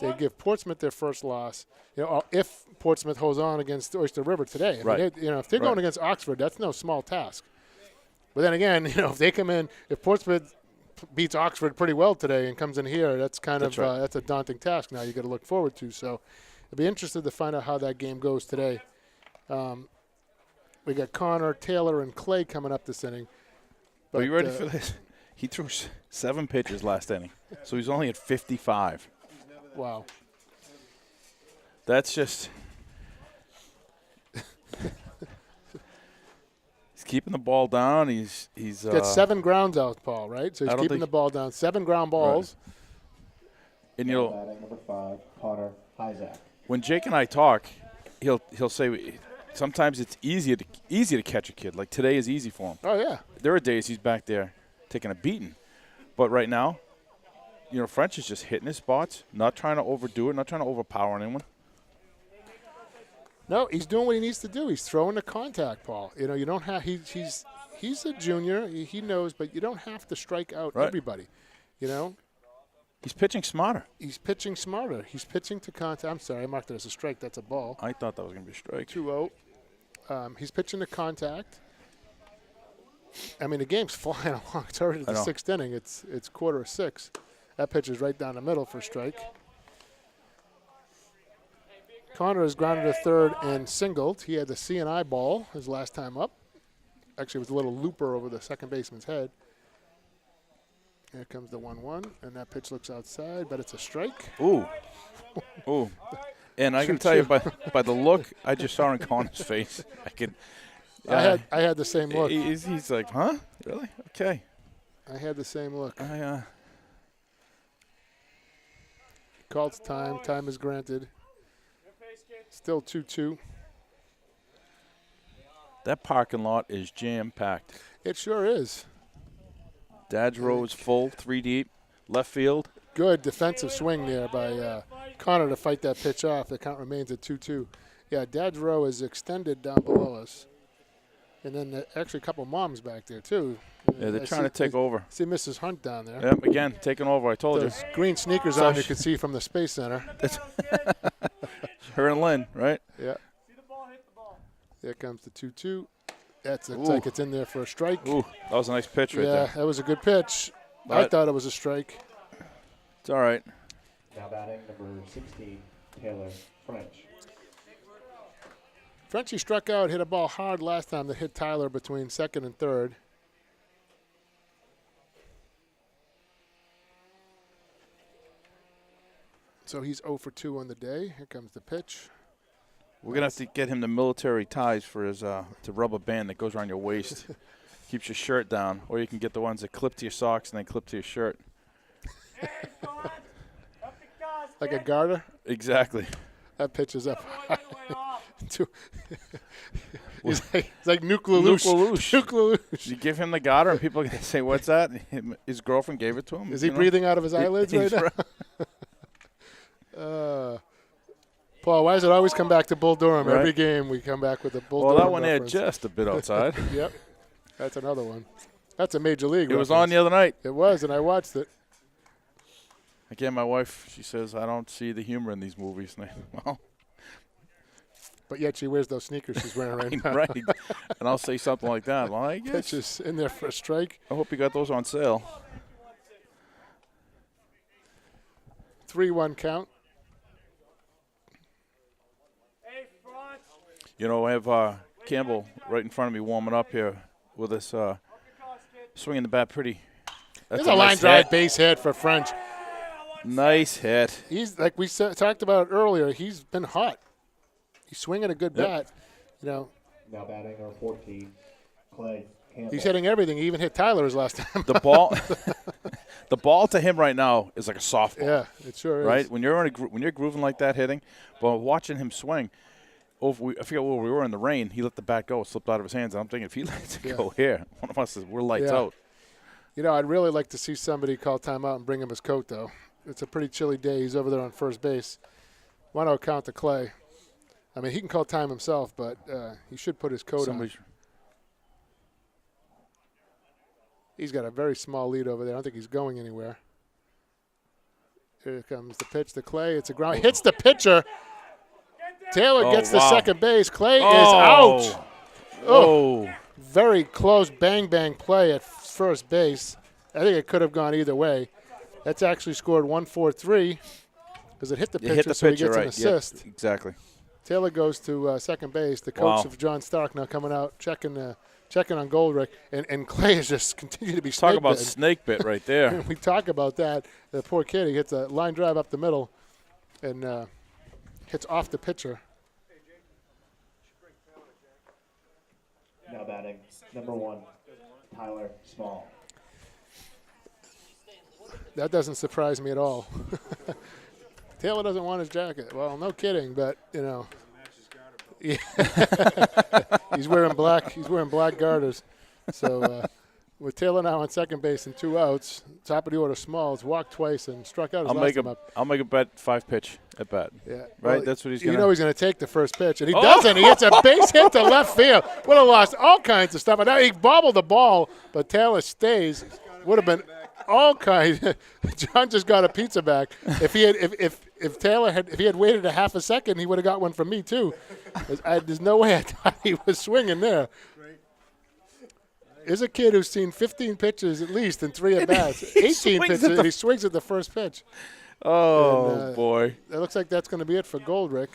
they give Portsmouth their first loss. You know, if Portsmouth holds on against Oyster River today, Right. mean, you know, if they're going Right. against Oxford, that's no small task. But then again, you know, if they come in, if Portsmouth beats Oxford pretty well today and comes in here, that's kind That's of right. that's a daunting task. Now you got to look forward to. So, I'd be interested to find out how that game goes today. We got Connor, Taylor, and Clay coming up this inning. Are you But, ready for this? He threw 7 pitches last inning, so he's only at 55. Wow. That's just. He's keeping the ball down. He's Got 7 grounds out, Paul, right? So I he's don't keeping think- the ball down. 7 ground balls. and you know Batting number 5, Connor Hyzak. when Jake and I talk, he'll say sometimes it's easy to catch a kid. Like today is easy for him. Oh, yeah. There are days he's back there taking a beating, but right now, you know, French is just hitting his spots, not trying to overdo it, not trying to overpower anyone. No, he's doing what he needs to do. He's throwing the contact, Paul. You know, you don't have he's a junior. He knows, but you don't have to strike out Right. everybody. You know, He's pitching smarter. he's pitching smarter. He's pitching to contact. I'm sorry, I marked it as a strike. That's a ball. I thought that was going to be a strike. 2-0. He's pitching to contact. I mean, the game's flying along. It's already I the know. 6th inning. It's 5:45. That pitch is right down the middle for a strike. Connor has grounded to third and singled. He had the C&I ball his last time up. Actually, it was a little looper over the second baseman's head. Here comes the 1-1, and that pitch looks outside, but it's a strike. Ooh. Ooh. And I can tell you by the look I just saw in Connor's face, I could. I had the same look. He's like, huh? Really? Okay. I had the same look. Called time. Time is granted. Still 2-2. That parking lot is jam-packed. It sure is. Dad's row is full, 3 deep, left field. Good defensive swing there by Connor to fight that pitch off. The count remains at 2-2. Yeah, Dad's row is extended down below us. And then actually a couple moms back there, too. Yeah, they're I trying to take over. See Mrs. Hunt down there. Yep, again, taking over, I told you. Those green sneakers on you can see from the Space Center. Her and Lynn, right? Yeah. There comes the 2-2. That looks Ooh. like it's in there for a strike. Ooh, that was a nice pitch right Yeah, there. that was a good pitch. I But- thought it was a strike. It's all right. Now batting number 16, Taylor French. Frenchie struck out, hit a ball hard last time that hit Tyler between second and third. So he's 0 for 2 on the day. Here comes the pitch. We're going to have to get him the military ties for his it's a rubber band that goes around your waist. Keeps your shirt down. Or you can get the ones that clip to your socks and then clip to your shirt. Like a garter. Exactly. That pitch is up. He's like Nuke Lelouch. Nuke Lelouch. You give him the garter and people are going to say, what's that? His girlfriend gave it to him. Is he breathing out of his eyelids right now? Paul, why does it always come back to Bull Durham? Right. Every game we come back with a Bull Well, Durham that one there reference. just a bit outside. Yep. That's another one. That's a major league It was reference. on the other night. It was, and I watched it. Again, my wife, she says, I don't see the humor in these movies. And well, But yet she wears those sneakers she's wearing right now. right. And I'll say something like that. Well, I guess. Pitch is in there for a strike. I hope you got those on sale. 3-1 count. You know, I have Campbell right in front of me warming up here with us swinging the bat pretty. That's There's a line nice drive hit. base hit for French. Nice hit. He's like we talked about earlier. He's been hot. He's swinging a good Yep. bat. You know, Now batting number 14, Clay Campbell. he's hitting everything. He even hit Tyler's last time. The ball, the ball to him right now is like a softball. Yeah, it sure is. Right when you're in when you're grooving like that hitting, but watching him swing. I forget where we were in the rain. He let the bat go, it slipped out of his hands. And I'm thinking, if he lets it go here, one of us is we're lights Yeah. out. You know, I'd really like to see somebody call timeout and bring him his coat, though. It's a pretty chilly day. He's over there on first base. 1-0 count to Clay. I mean, he can call time himself, but he should put his coat on. He's got a very small lead over there. I don't think he's going anywhere. Here comes the pitch to Clay. It's a ground. Hits the pitcher. Taylor gets to wow. second base. Clay is out. Oh. Very close bang play at first base. I think it could have gone either way. That's actually scored 1-4-3 because it hit the You pitcher, hit the so he pitcher, gets an right. assist. Yep, exactly. Taylor goes to second base. The coach Wow. of John Stark now coming out, checking on Goldrick, and Clay has just continued to be Talk snake about bitten. snake bit right there. We talk about that. The poor kid, he hits a line drive up the middle and hits off the pitcher. Now batting number 1, Tyler Small. That doesn't surprise me at all. Taylor doesn't want his jacket. Well, no kidding, but you know, yeah. he's wearing black. He's wearing black garters. So with Taylor now on second base and 2 outs, top of the order, Smalls walked twice and struck out his last time up. I'll make a bet 5 pitch at bat. Yeah, Right, well, that's what he's You gonna. know he's going to take the first pitch, and he doesn't. He hits a base hit to left field. Would have lost all kinds of stuff. And now he bobbled the ball, but Taylor stays. Would have been all kinds. John just got a pizza back. If he had, if Taylor had, if he had waited a half a second, he would have got one from me too. There's no way I thought he was swinging there. There's a kid who's seen 15 pitches at least in 3 at bats. 18 swings pitches. at He swings at the first pitch. Oh, And, boy. It looks like that's going to be it for Goldrick.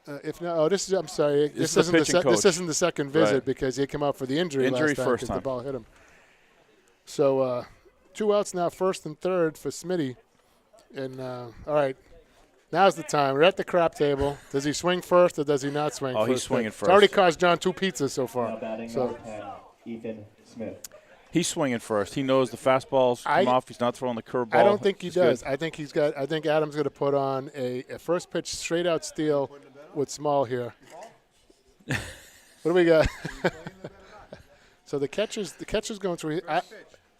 If not, oh, this is. I'm sorry. This is the pitching this coach. isn't the second visit Right. because he came out for the injury last time first 'cause time. the ball hit him. So 2 outs now, first and third for Smitty. And all right, now's the time. We're at the crap table. Does he swing first or does he not swing? Oh, first? he's swinging It's already first. cost John 2 pizzas so Now far. batting So number 10, Ethan Smith. He's swinging first. He knows the fastball's come off. He's not throwing the curveball. I don't think he It's does. good. I think he's got. I think Adam's going to put on a first pitch straight out steal with Small here. What do we got? So the catcher's going through.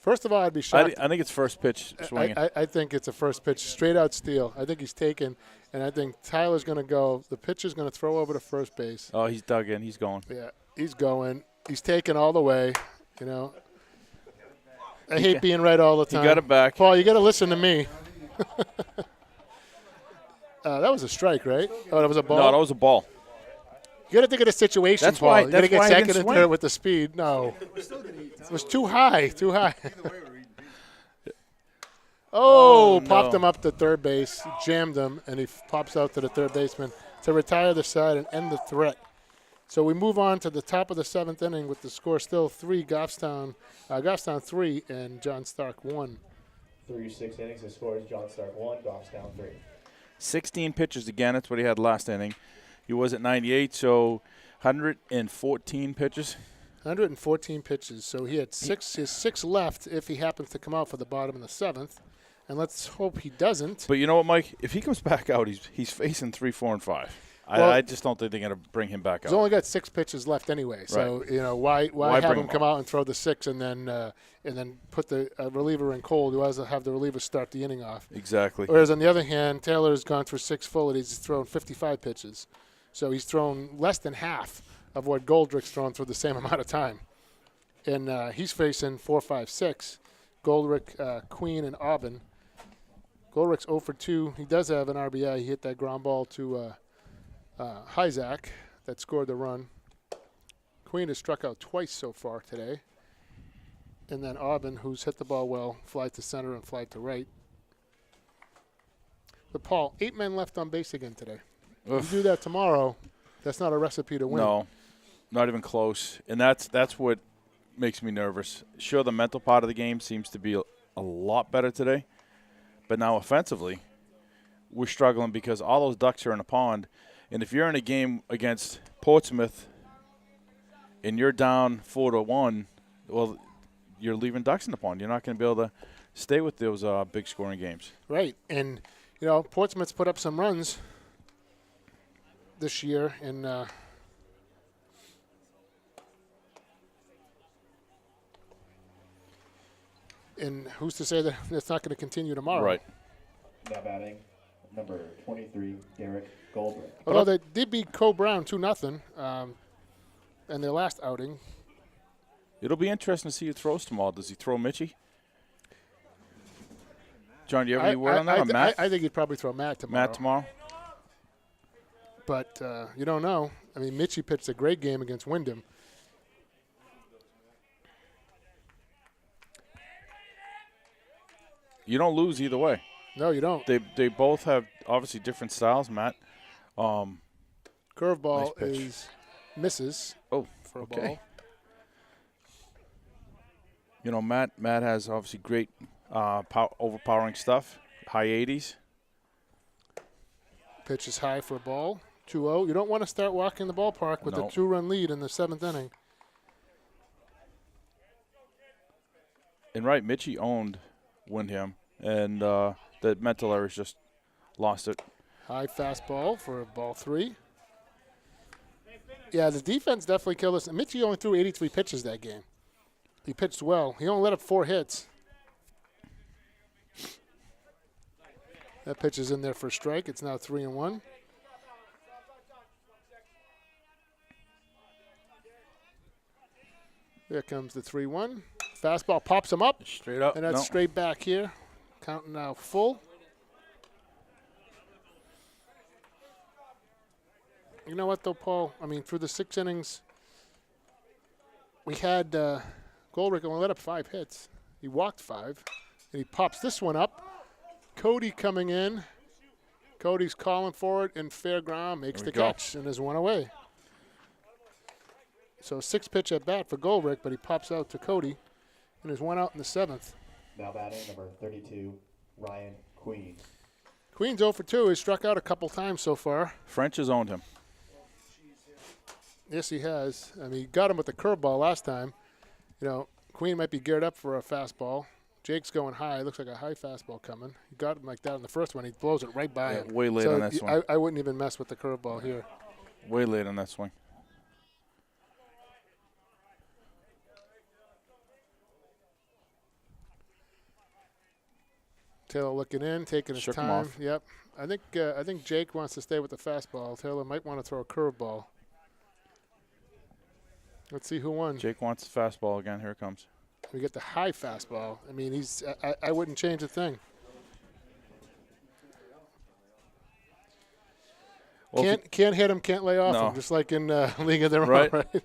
First of all, I'd be shocked. I think it's first pitch swinging. I think it's a first pitch straight out steal. I think he's taken, and I think Tyler's going to go. The pitcher's going to throw over to first base. Oh, he's dug in. He's going. Yeah, he's going. He's taken all the way. You know. I hate being right all the He time. got it back. Paul, you got to listen to me. That was a strike, right? Oh, that was a ball. No, that was a ball. You got to think of the situation, That's Paul. why- You got to that's get why I didn't second and swing. third with the speed. No, it was too high. Too high. Oh, no. popped him up to third base, jammed him, and he pops out to the third baseman to retire the side and end the threat. So we move on to the top of the 7th inning with the score still 3, Goffstown 3, and John Stark 1. Through 6 innings, the score is John Stark 1, Goffstown 3. 16 pitches again. That's what he had last inning. He was at 98, so 114 pitches. 114 pitches. So he had his six left if he happens to come out for the bottom of the 7th. And let's hope he doesn't. But you know what, Mike? If he comes back out, he's facing 3, 4, and 5. Well, I just don't think they're going to bring him back He's out. only got 6 pitches left anyway. So, why Why have bring him him come out? out and throw the 6 and then put the reliever in cold who has to have the reliever start the inning off. Exactly. Whereas on the other hand, Taylor's gone through 6 full and he's thrown 55 pitches. So he's thrown less than half of what Goldrick's thrown through the same amount of time. And he's facing 4, 5, 6. Goldrick, Queen, and Aubin. Goldrick's 0 for 2. He does have an RBI. He hit that ground ball to Hyzak that scored the run. Queen has struck out twice so far today. And then Aubin, who's hit the ball well, fly to center and fly to right. But, Paul, 8 men left on base again today. If you do that tomorrow, that's not a recipe to win. No, not even close. And that's what makes me nervous. Sure, the mental part of the game seems to be a lot better today. But now offensively, we're struggling because all those ducks are in a pond. And if you're in a game against Portsmouth and you're down 4-1, well, you're leaving ducks in the pond. You're not going to be able to stay with those big scoring games. Right. And, Portsmouth's put up some runs this year. And who's to say that it's not going to continue tomorrow? Right. Now batting, number 23, Derek Goldberg. Although they did beat Co-Brown 2-0 in their last outing. It'll be interesting to see who throws tomorrow. Does he throw Mitchie? John, do you have any word on that? Or Matt? I think he'd probably throw Matt tomorrow. Matt tomorrow? But you don't know. I mean, Mitchie pitched a great game against Wyndham. You don't lose either way. No, you don't. They both have obviously different styles, Matt. Curveball Nice pitch. is misses Oh, for a okay. ball. Matt has obviously great overpowering stuff, high 80s. Pitch is high for a ball. 2-0. You don't want to start walking the ballpark with No. a 2-run lead in the 7th inning. And right, Mitchie owned Wyndham, and the mental errors just lost it. High fastball for ball 3. Yeah, the defense definitely killed us. Mitchie only threw 83 pitches that game. He pitched well. He only let up 4 hits. That pitch is in there for a strike. It's now 3-1. There comes the 3-1. Fastball pops him up, Straight up. and that's no. straight back here. Counting now full. You know what, though, Paul? I mean, through the 6 innings, we had Goldrick only let up 5 hits. He walked 5, and he pops this one up. Cody coming in. Cody's calling for it in fair ground, makes There the we go. catch, and is 1 away. So 6-pitch at bat for Goldrick, but he pops out to Cody, and is 1 out in the 7th. Now batting, number 32, Ryan Queen. Queen's 0 for 2. He's struck out a couple times so far. French has owned him. Yes, he has. I mean, he got him with the curveball last time. Queen might be geared up for a fastball. Jake's going high. Looks like a high fastball coming. He got him like that in the first one. He blows it right by him. Way late So on that swing. I wouldn't even mess with the curveball here. Way late on that swing. Taylor looking in, taking his Shook him time. off. Yep. I think Jake wants to stay with the fastball. Taylor might want to throw a curveball. Let's see who won. Jake wants the fastball again. Here it comes. We get the high fastball. I mean, I wouldn't change a thing. Well, if Can't hit him, can't lay off No. him, just like in League of Their Own, Right. right?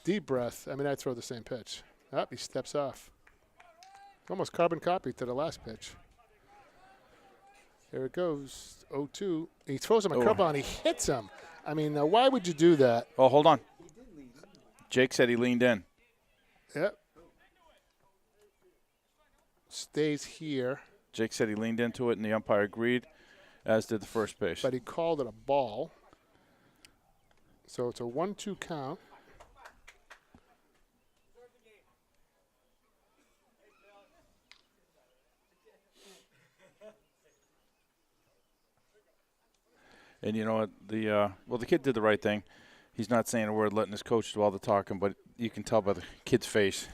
Deep breath. I mean, I'd throw the same pitch. He steps off. Almost carbon copy to the last pitch. There it goes. 0-2. He throws him a Oh. curveball and he hits him. I mean, why would you do that? Oh, hold on. Jake said he leaned in. Yep. stays here, Jake said he leaned into it, and the umpire agreed, as did the first base. but he called it a ball. So it's a 1-2 count. And you know what? The kid did the right thing. He's not saying a word, letting his coach do all the talking, but you can tell by the kid's face.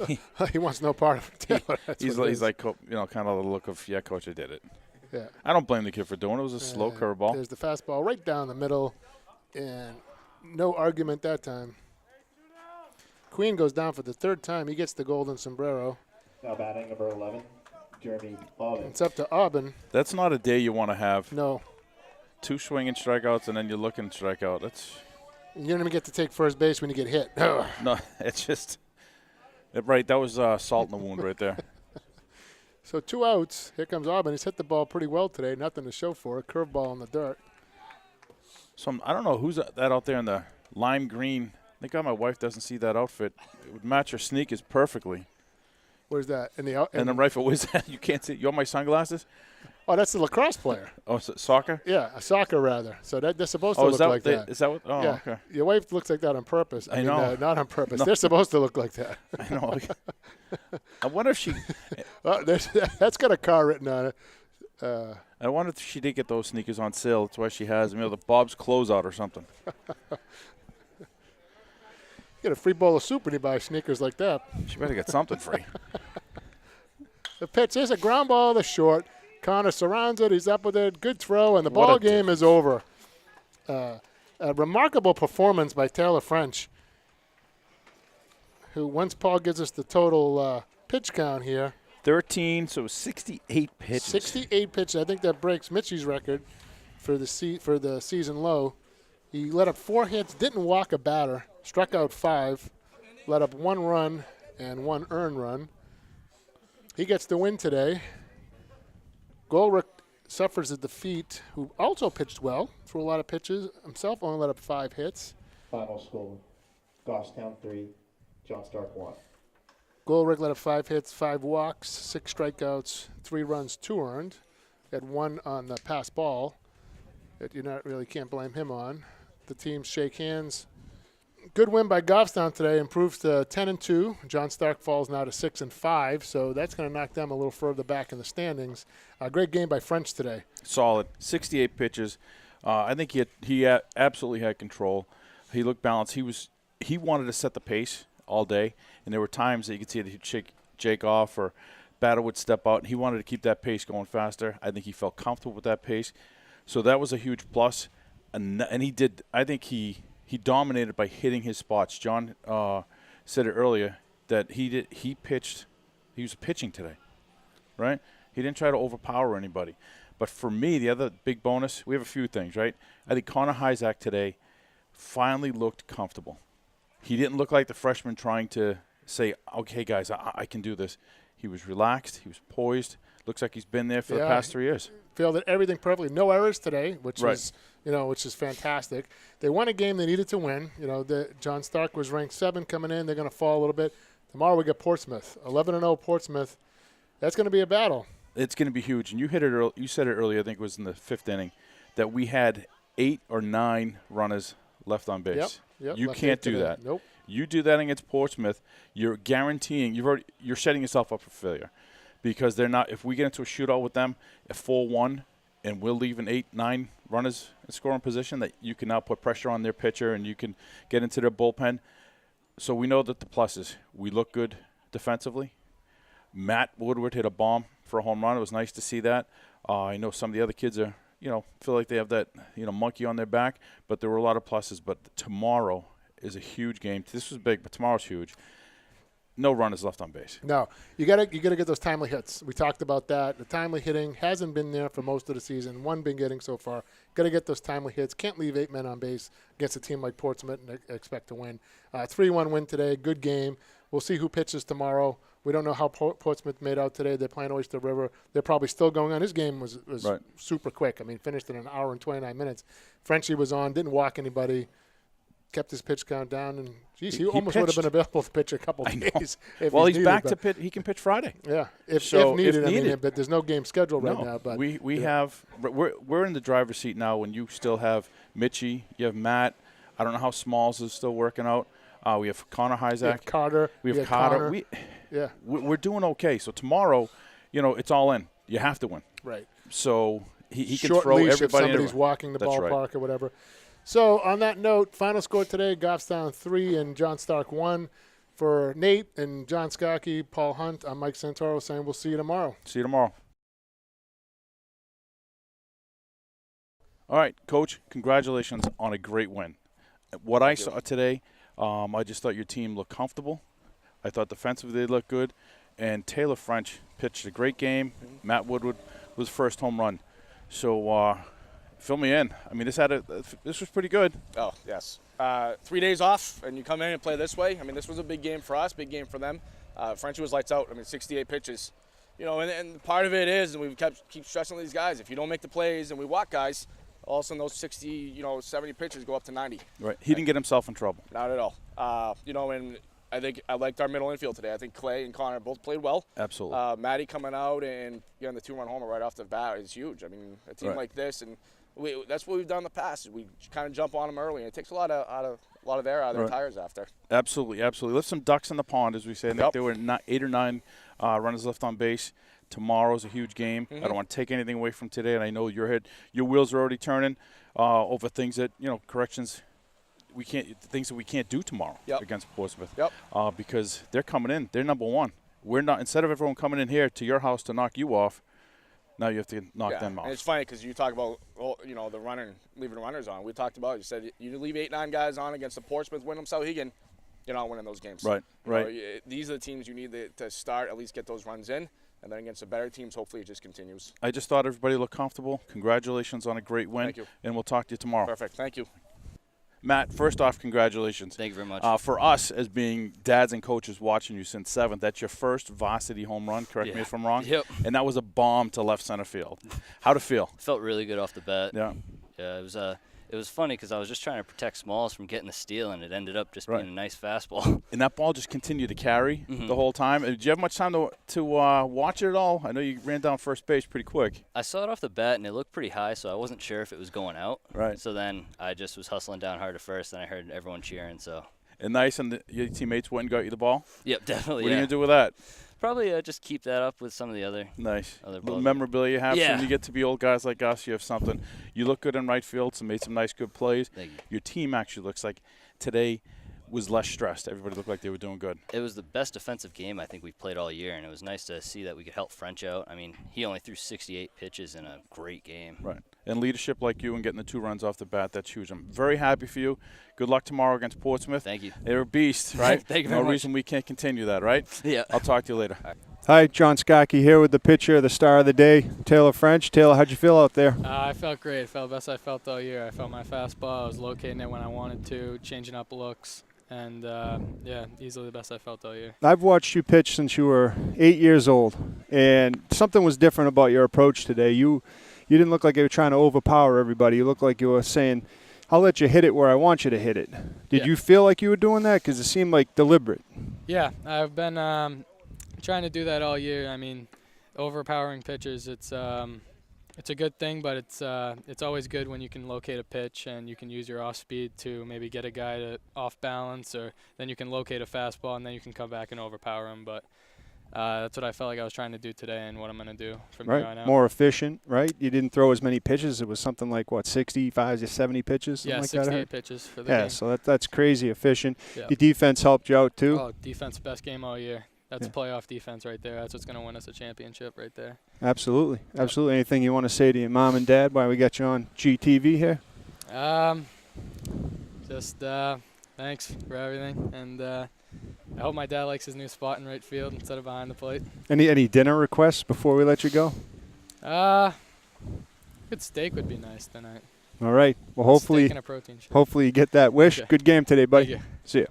He wants no part of it, Taylor. That's He's what it he's is. like, kind of the look of, yeah, coach, I did it. Yeah. I don't blame the kid for doing it. It was a slow curveball. There's the fastball right down the middle, and no argument that time. Queen goes down for the third time. He gets the golden sombrero. Now batting number 11, Jeremy Aubin. It's up to Aubin. That's not a day you want to have. No, 2 swinging strikeouts, and then you're looking strikeout. That's you don't even get to take first base when you get hit. no. It's just right. That was salt in the wound right there. So 2 outs. Here comes Aubin. He's hit the ball pretty well today. Nothing to show for it. Curveball in the dirt. I don't know who's that out there in the lime green. Thank God my wife doesn't see that outfit. It would match her sneakers perfectly. Where's that? In the out. And the rifle, where's that? You can't see. You want my sunglasses? Oh, that's the lacrosse player. Oh, is it soccer? Yeah, a soccer rather. So they're supposed to Oh, look is that like that. Is that what? Oh, Yeah. okay. Your wife looks like that on purpose. I know. Not on purpose. No. They're supposed to look like that. I know. I wonder if she. That's got a car written on it. I wonder if she did get those sneakers on sale. That's why she has them. The Bob's closeout or something. You get a free bowl of soup when you buy sneakers like that. She better get something free. The pitch is a ground ball to short. Connor surrounds it. He's up with it. Good throw, and the What a ball game is over. A remarkable performance by Taylor French, who, once Paul gives us the total pitch count here, 13, so 68 pitches. 68 pitches. I think that breaks Mitchie's record for the season low. He let up 4 hits, didn't walk a batter, struck out 5, let up 1 run and 1 earned run. He gets the win today. Goldrick suffers a defeat, who also pitched well, threw a lot of pitches. Himself only let up 5 hits. Final score, Goffstown 3, John Stark 1. Goldrick let up 5 hits, 5 walks, 6 strikeouts, 3 runs, 2 earned. Had 1 on the pass ball that you can't blame him on. The teams shake hands. Good win by Goffstown today. Improves to 10-2. John Stark falls now to 6-5. So that's going to knock them a little further back in the standings. Great game by French today. Solid. 68 pitches. I think he absolutely had control. He looked balanced. He wanted to set the pace all day, and there were times that you could see that he'd shake Jake off or batter would step out, and he wanted to keep that pace going faster. I think he felt comfortable with that pace. So that was a huge plus. And he did. I think he dominated by hitting his spots. John said it earlier that he pitched. He was pitching today, right? He didn't try to overpower anybody. But for me, the other big bonus, we have a few things, right? I think Connor Hyzak today finally looked comfortable. He didn't look like the freshman trying to say, okay, guys, I can do this. He was relaxed. He was poised. Looks like he's been there for the past 3 years. Fielded everything perfectly. No errors today, which Right. is which is fantastic. They won a game they needed to win. John Stark was ranked 7 coming in. They're going to fall a little bit. Tomorrow we get Portsmouth, 11-0 Portsmouth. That's going to be a battle. It's going to be huge. And you hit it. You said it earlier. I think it was in the 5th inning that we had 8 or 9 runners left on base. Yep. You Left can't eight do today. that. Nope. You do that against Portsmouth, you're guaranteeing you're setting yourself up for failure, because they're not. If we get into a shootout with them at 4-1, and we're leaving 8-9 runners in scoring position, that you can now put pressure on their pitcher and you can get into their bullpen. So we know that the pluses. We look good defensively. Matt Woodward hit a bomb for a home run. It was nice to see that. I know some of the other kids are, feel like they have that, monkey on their back, but there were a lot of pluses. But tomorrow is a huge game. This was big, but tomorrow's huge. No runners left on base. No, you gotta get those timely hits. We talked about that. The timely hitting hasn't been there for most of the season. 1 been getting so far. Got to get those timely hits. Can't leave 8 men on base against a team like Portsmouth and expect to win. 3-1 win today. Good game. We'll see who pitches tomorrow. We don't know how Portsmouth made out today. They're playing Oyster River. They're probably still going on. His game was Right. super quick. I mean, finished in an hour and 29 minutes. Frenchie was on. Didn't walk anybody. kept his pitch count down, and geez, he He almost would have been pitched. available to pitch a couple I know. days. If Well, he's he's needed, back but- to pitch. He can pitch Friday. Yeah, if So, if needed. I mean, needed. but there's no game scheduled right No, now. But we yeah. have we're in the driver's seat now. When you still have Mitchie, you have Matt. I don't know how Smalls is still working out. We have Connor we have Hyzak. Carter. We have had Carter. Connor. Yeah, We're doing okay. So tomorrow, it's all in. You have to win. right. So he can Short throw leash if everybody. somebody's in. walking the That's ballpark right. or whatever. So on that note, final score today: Goffstown 3 and John Stark 1. For Nate and John Skokie, Paul Hunt, I'm Mike Santoro saying we'll see you tomorrow. See you tomorrow. All right, Coach, congratulations on a great win. What I saw today, I just thought your team looked comfortable. I thought defensively they looked good. And Taylor French pitched a great game. Matt Woodward was first home run. So fill me in. I mean, this was pretty good. Oh, yes. 3 days off, and you come in and play this way. I mean, this was a big game for us, big game for them. Frenchie was lights out. I mean, 68 pitches. And part of it is, and we keep stressing these guys, if you don't make the plays and we walk guys, all of a sudden those 60, 70 pitches go up to 90. Right. He didn't get himself in trouble. Not at all. And I think I liked our middle infield today. I think Clay and Connor both played well. Absolutely. Matty coming out and getting the 2-run homer right off the bat is huge. I mean, a team Right. like this, and that's what we've done in the past. Is we kind of jump on them early, and it takes a lot of air out of their Right. tires after. Absolutely, absolutely. Lift some ducks in the pond, as we say. I think Yep. there were 8 or 9 runners left on base. Tomorrow's a huge game. I don't want to take anything away from today, and I know your wheels are already turning over things that corrections. Things that we can't do tomorrow Yep. against Portsmouth. Yep. Because they're coming in. They're number one. We're not. Instead of everyone coming in here to your house to knock you off, now you have to knock them off. And it's funny because you talk about leaving runners on. We talked about, you said you leave 8-9 guys on against the Portsmouth, Wyndham, Souhegan, you're not winning those games. Right, right. These are the teams you need to start, at least get those runs in, and then against the better teams, hopefully it just continues. I just thought everybody looked comfortable. Congratulations on a great win. Thank you. And we'll talk to you tomorrow. Perfect. Thank you. Matt, first off, congratulations. Thank you very much. For us, as being dads and coaches watching you since 7th, that's your first varsity home run, correct me Yeah. if I'm wrong? Yep. And that was a bomb to left center field. How'd it feel? Felt really good off the bat. Yeah. Yeah, it was funny because I was just trying to protect Smalls from getting the steal, and it ended up just Right. being a nice fastball. And that ball just continued to carry Mhm. the whole time. Did you have much time to watch it at all? I know you ran down first base pretty quick. I saw it off the bat, and it looked pretty high, so I wasn't sure if it was going out. Right. So then I just was hustling down hard at first, and I heard everyone cheering. So, And nice, and your teammates went and got you the ball? yep, definitely. What are you yeah. going to do with that? Probably just keep that up with some of the other. Nice. Other Little balls. memorabilia you have. So Yeah. when you get to be old guys like us, you have something. You look good in right field, so made some nice, good plays. Thank you. Your team actually looks like today was less stressed. Everybody looked like they were doing good. It was the best defensive game I think we've played all year, and it was nice to see that we could help French out. I mean, he only threw 68 pitches in a great game. Right. And leadership like you and getting the 2 runs off the bat, that's huge. I'm very happy for you. Good luck tomorrow against Portsmouth. Thank you. They're a beast, right? Thank you No very much. reason we can't continue that, right? Yeah. I'll talk to you later. Hi, John Skokie here with the pitcher, the star of the day, Taylor French. Taylor, how'd you feel out there? I felt great. It felt the best I felt all year. I felt my fastball. I was locating it when I wanted to, changing up looks. And, easily the best I felt all year. I've watched you pitch since you were 8 years old, and something was different about your approach today. You didn't look like you were trying to overpower everybody. You looked like you were saying, I'll let you hit it where I want you to hit it. Did Yeah. you feel like you were doing that? Because it seemed like deliberate. Yeah, I've been trying to do that all year. I mean, overpowering pitchers, it's a good thing, but it's always good when you can locate a pitch and you can use your off speed to maybe get a guy to off balance, or then you can locate a fastball and then you can come back and overpower him. But that's what I felt like I was trying to do today, and what I'm going to do from here on Right, out. more efficient, right? You didn't throw as many pitches. It was something like, 65 to 70 pitches? Something Yeah, like that, I 68 heard? pitches for the Yeah, game. so that's crazy efficient. Yeah. Your defense helped you out, too? Oh, defense, best game all year. That's Yeah. playoff defense right there. That's what's going to win us a championship right there. Absolutely. Absolutely. Anything you want to say to your mom and dad while we got you on GTV here? Just thanks for everything, and I hope my dad likes his new spot in right field instead of behind the plate. Any dinner requests before we let you go? Good steak would be nice tonight. All right. Well, Steak hopefully and a protein shake. you get that wish. Okay. Good game today, buddy. Thank you. See ya.